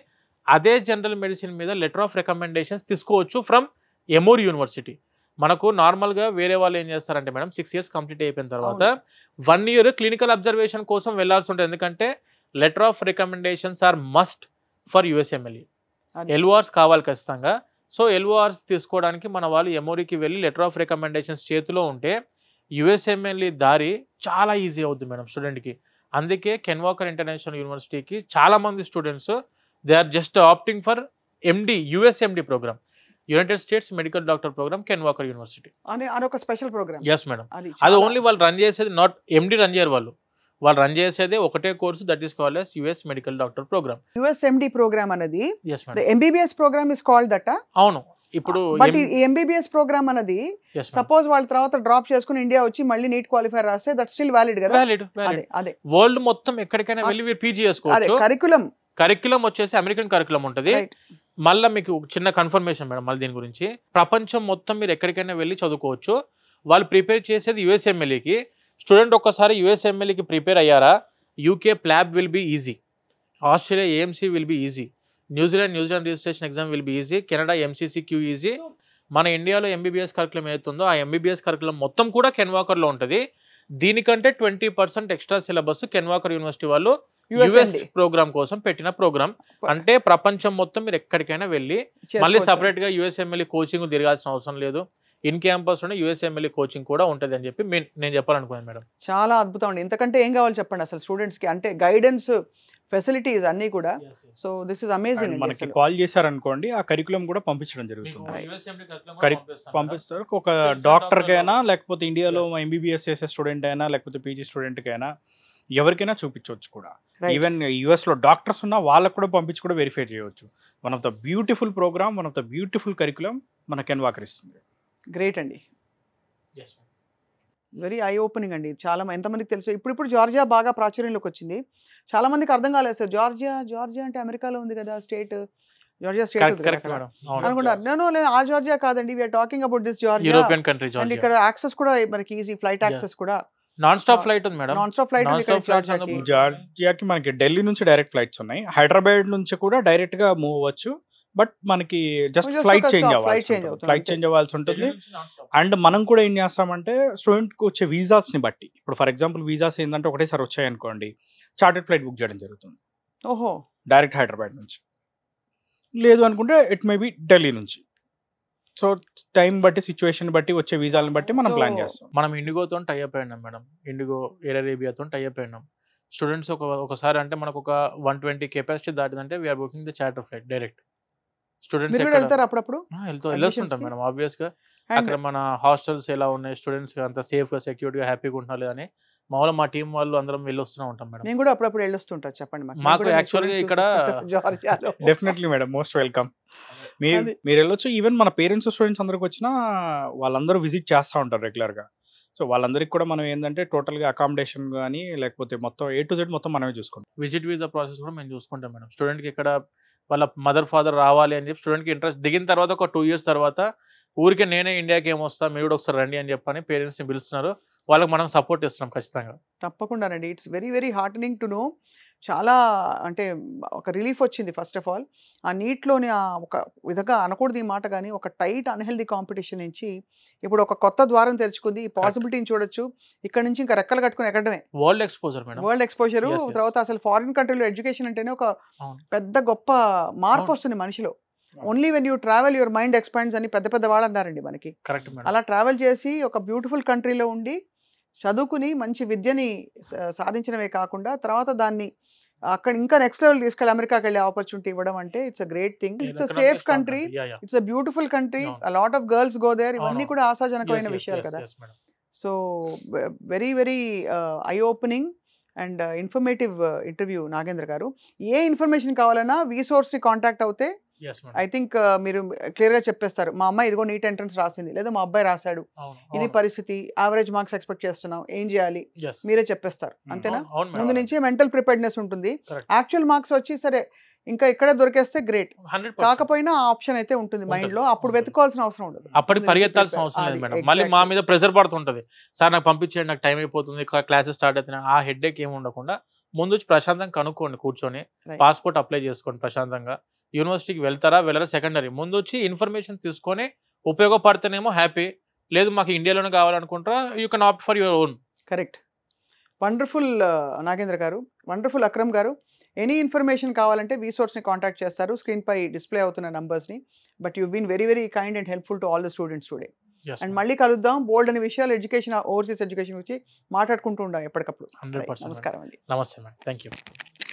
అదే జనరల్ మెడిసిన్ మీద లెటర్ ఆఫ్ రికమెండేషన్స్ తీసుకోవచ్చు ఫ్రమ్ ఎమోరీ యూనివర్సిటీ. మనకు నార్మల్గా వేరే వాళ్ళు ఏం చేస్తారంటే మేడం 6 years కంప్లీట్ అయిపోయిన తర్వాత 1 year క్లినికల్ అబ్జర్వేషన్ కోసం వెళ్లాల్సి ఉంటుంది. ఎందుకంటే letter of recommendations are must for USMLE. LORs కావాలి ఖచ్చితంగా. సో ఎల్ఓఆర్స్ తీసుకోవడానికి మన వాళ్ళు ఎమోరీకి వెళ్ళి లెటర్ ఆఫ్ రికమెండేషన్స్ చేతిలో ఉంటే యుఎస్ఎంఎల్ఈ దారి చాలా ఈజీ అవుతుంది మేడం స్టూడెంట్కి. అందుకే కెన్ వాకర్ ఇంటర్నేషనల్ యూనివర్సిటీకి చాలా మంది students they are just opting for MD, USMD program, United States medical doctor program, Ken Walker university అని ఒక స్పెషల్ ప్రోగ్రామ్. Yes madam. అది ఓన్లీ వాళ్ళు రన్ చేసేది నాట్ ఎండి రన్ చేయరు, వాళ్ళు రన్ చేసేదే ఒకటే course, that is called as US medical doctor program. USMD program అనేది MBBS program is called that. అవును. ఇప్పుడు బట్ ఈ ఎంబీబీఎస్ ప్రోగ్రామ్ అన్నది సపోజ్ వాళ్ళ తర్వాత డ్రాప్ చేసుకుని ఇండియా వచ్చి మళ్ళీ నీట్ క్వాలిఫైర్ రాస్తే దట్ స్టిల్ వ్యాలిడ్ కదా? వ్యాలిడ్ అదే వరల్డ్ మొత్తం ఎక్కడికైనా వెళ్ళి మీరు పీజీ చేసుకోవచ్చు. కరిక్యులం వచ్చేసి అమెరికన్ కరిక్యులం ఉంటుంది. మళ్ళీ మీకు చిన్న కన్ఫర్మేషన్ మేడం మళ్ళీ దీని గురించి, ప్రపంచం మొత్తం మీరు ఎక్కడికైనా వెళ్ళి చదువుకోవచ్చు. వాళ్ళు ప్రిపేర్ చేసేది యూఎస్ఎంఎల్ఈకి. స్టూడెంట్ ఒక్కసారి యూఎస్ఎంఎల్ఈకి ప్రిపేర్ అయ్యారా, UK PLAB will be easy, Australia AMC will be easy, New Zealand registration exam will be easy, Canada MCC Q easy. మన ఇండియాలో ఎంబీబీఎస్ కరికులం ఏతుందో ఆ ఎంబీబీఎస్ కరికులం మొత్తం కూడా కెన్వాకర్లో ఉంటుంది. దీనికంటే 20% ఎక్స్ట్రా సిలబస్ కెన్వాకర్ యూనివర్సిటీ వాళ్ళు యుఎస్ ప్రోగ్రామ్ కోసం పెట్టిన ప్రోగ్రామ్. అంటే ప్రపంచం మొత్తం మీరు ఎక్కడికైనా వెళ్ళి మళ్ళీ సపరేట్ గా యూఎస్ఎంఎల్ఈ కోచింగ్ తిరగాల్సిన అవసరం లేదు. ఇన్ క్యాంపస్ లోనే యూఎస్ఎంఎల్ఈ కోచింగ్ కూడా ఉంటుంది అని చెప్పి నేను చెప్పాలనుకున్నాను మేడం. చాలా అద్భుతం అండి. ఇంతకంటే ఏం కావాలి చెప్పండి అసలు స్టూడెంట్స్ కి, అంటే గైడెన్స్ ఫెసిలిటీస్ అన్నీ కూడా. So this is amazing. మనకి కాల్ చేశారనుకోండి ఆ కరికులం కూడా పంపించడం జరుగుతుంది. పంపిస్తారు ఒక డాక్టర్ కైనా, లేకపోతే ఇండియాలో ఎంబీబీఎస్ చేసే స్టూడెంట్ అయినా, లేకపోతే పీజీ స్టూడెంట్ కైనా ఎవరికైనా చూపించవచ్చు కూడా. ఈవెన్ యుఎస్ లో డాక్టర్స్ ఉన్నా వాళ్ళకు కూడా పంపించి కూడా వెరిఫై చేయవచ్చు. One of the beautiful program, one of the beautiful curriculum మన కెన్వాకర్ ఇస్తుంది. గ్రేట్ అండి, వెరీ ఐ ఓపెనింగ్ అండి. చాలా ఎంతమందికి తెలుసు. ఇప్పుడు జార్జియా బాగా ప్రాచుర్యంలోకి వచ్చింది. చాలా మందికి అర్థం కాలేదు సార్, జార్జియా అంటే అమెరికాలో ఉంది కదా స్టేట్, జార్జియా స్టేట్ అనుకుంటారు. ఆ జార్జియా కాదండి, we are talking about this Georgia. European country. And ఇక్కడ యాక్సెస్ కూడా మనకి ఈజీ, ఫ్లైట్ యాక్సెస్ కూడా నాన్ స్టాప్ ఫ్లైట్ ఉంది మేడం. నాన్ స్టాప్ ఫ్లైట్ జార్జియాకి మనకి ఢిల్లీ నుంచి డైరెక్ట్ ఫ్లైట్స్ ఉన్నాయి. హైదరాబాద్ నుంచి కూడా డైరెక్ట్ గా మూవ్ అవ్వచ్చు. బట్ మనకి జస్ట్ ఫ్లైట్ చేంజ్ అవ్వాల్సి ఉంటుంది. అండ్ మనం కూడా ఏం చేస్తామంటే స్టూడెంట్కి వచ్చే వీసాస్ని బట్టి, ఇప్పుడు ఫర్ ఎగ్జాంపుల్ వీసాస్ ఏంటంటే ఒకటేసారి వచ్చాయనుకోండి, చార్టెడ్ ఫ్లైట్ బుక్ చేయడం జరుగుతుంది. ఓహో, డైరెక్ట్ హైదరాబాద్ నుంచి. లేదు అనుకుంటే ఇట్ మే బి ఢిల్లీ నుంచి. సో టైం బట్టి, సిచ్యువేషన్ బట్టి, వచ్చే వీసాలను బట్టి మనం ప్లాన్ చేస్తాం. మనం ఇండిగోతో టైఅప్ అయినాం మేడం, ఇండిగో ఎయిర్ అరేబియాతో టైఅప్ అయినాం. స్టూడెంట్స్ ఒకసారి అంటే మనకు ఒక 120 కెపాసిటీ దాటిదంటే we are booking the charter flight direct. Students అప్పుడప్పుడు వెళ్ళొస్తుంటాం మేడం. ఆబ్వియస్ గా అక్కడ మన హాస్టల్స్ ఎలా ఉన్నాయి, స్టూడెంట్స్ అంత సేఫ్ గా సెక్యూర్ గా హ్యాపీగా ఉంటున్నారు అని మామూలుగా మా టీం వాళ్ళు అందరం వెళ్ళొస్తూనే ఉంటాం మేడం. నేను కూడా అప్పుడప్పుడు వెళ్ళొస్తుంటా. చెప్పండి మాకు యాక్చువల్గా ఇక్కడ డెఫినెట్లీ మేడం, మోస్ట్ వెల్కమ్. మీరు వెళ్ళొచ్చు. ఈవెన్ మన పేరెంట్స్ స్టూడెంట్స్ అందరికి వచ్చినా వాళ్ళందరూ విజిట్ చేస్తూ ఉంటారు రెగ్యులర్గా. సో వాళ్ళందరికీ కూడా మనం ఏంటంటే టోటల్గా అకామిడేషన్ కానీ లేకపోతే మొత్తం A to Z మొత్తం మనమే చూసుకుంటాం. విజిట్ వీసా ప్రాసెస్ కూడా మేము చూసుకుంటాం మేడం. స్టూడెంట్కి ఇక్కడ వాళ్ళ మదర్ ఫాదర్ రావాలి అని చెప్పి స్టూడెంట్కి ఇంట్రెస్ట్ దిగిన తర్వాత ఒక 2 years తర్వాత ఊరికే నేనే ఇండియాకి ఏమొస్తా, మీరు కూడా ఒకసారి రండి అని చెప్పని పేరెంట్స్ని పిలుస్తున్నారు. వాళ్ళకి మనం సపోర్ట్ ఇస్తున్నాం ఖచ్చితంగా. తప్పకుండానండి. It's very very heartening to know. చాలా అంటే ఒక రిలీఫ్ వచ్చింది. ఫస్ట్ ఆఫ్ ఆల్ ఆ నీట్లోని ఒక విధంగా అనకూడదు ఈ మాట, కానీ ఒక టైట్ అన్హెల్దీ కాంపిటీషన్ నుంచి ఇప్పుడు ఒక కొత్త ద్వారం తెరుచుకుంది. ఈ పాసిబిలిటీని చూడొచ్చు. ఇక్కడ నుంచి ఇంకా రెక్కలు కట్టుకుని ఎక్కడమే world exposure madam. World exposure. తర్వాత అసలు ఫారిన్ కంట్రీలో ఎడ్యుకేషన్ అంటేనే ఒక పెద్ద గొప్ప మార్పు వస్తుంది మనిషిలో. Only when you travel your mind expands అని పెద్ద పెద్ద వాళ్ళు అన్నారండి మనకి. అలా ట్రావెల్ చేసి ఒక బ్యూటిఫుల్ కంట్రీలో ఉండి చదువుకుని మంచి విద్యని సాధించడమే కాకుండా తర్వాత దాన్ని అక్కడ ఇంకా నెక్స్ట్ లెవెల్ తీసుకెళ్ళి అమెరికాకి వెళ్ళే ఆపర్చునిటీ ఇవ్వడం అంటే it's a great thing. It's a safe country, it's a beautiful country, a lot of girls go there. ఇవన్నీ కూడా ఆశాజనకమైన విషయాలు కదా. So very very eye opening and informative interview Nagendra garu. ఏ ఇన్ఫర్మేషన్ కావాలన్నా వీసోర్స్ని కాంటాక్ట్ అవుతే ఐ థింక్ మీరు క్లియర్గా చెప్పేస్తారు. మా అమ్మాయి ఇదిగో నీట్ ఎంట్రన్స్ రాసింది, లేదా మా అబ్బాయి రాశాడు, ఇది పరిస్థితి, యావరేజ్ మార్క్స్ ఎక్స్పెక్ట్ చేస్తున్నాం, ఏం చేయాలి, మీరే చెప్పేస్తారు. అంతేనా? ముందు నుంచే మెంటల్ ప్రిపేర్డ్నెస్ ఉంటుంది. యాక్చువల్ మార్క్స్ వచ్చి సరే ఇంకా ఇక్కడే దొరికేస్తే గ్రేట్, కాకపోయినా ఆప్షన్ అయితే ఉంటుంది మైండ్ లో. అప్పుడు వెతుకోవాల్సిన అవసరం ఉండదు, అప్పటికి పరిగెత్తాల్సిన అవసరం లేదు మేడం. మళ్ళీ మా మీద ప్రెషర్ పడుతుంటది, సార్ నాకు పంపించేయండి, నాకు టైం అయిపోతుంది, క్లాసెస్ స్టార్ట్ అవుతున్నాయి. ఆ హెడ్ ఏక్ ఏమి ఉండకుండా ముందు ప్రశాంతంగా కనుక్కోండి, కూర్చొని పాస్పోర్ట్ అప్లై చేసుకోండి ప్రశాంతంగా. యూనివర్సిటీకి వెళ్తారా వెళ్ళారా సెకండరీ, ముందు వచ్చి ఇన్ఫర్మేషన్ తీసుకొని ఉపయోగపడితేనేమో హ్యాపీ, లేదు మాకు ఇండియాలోనే కావాలనుకుంటారా you can opt for your own. Correct. Wonderful Nagendra garu, wonderful Akram garu. Any information కావాలంటే వీసోర్స్ని కాంటాక్ట్ చేస్తారు, స్క్రీన్ పై డిస్ప్లే అవుతున్న నంబర్స్ని. But you been very very kind and helpful to all the students today. And మళ్ళీ కలుద్దాం. బోల్డ్ అనే విషయాలు ఎడ్యుకేషన్, ఓవర్సీస్ ఎడ్యుకేషన్ గురించి మాట్లాడుకుంటూ ఉండాలి ఎప్పటికప్పుడు. నమస్కారం అండి. నమస్తే మేడం, థ్యాంక్ యూ.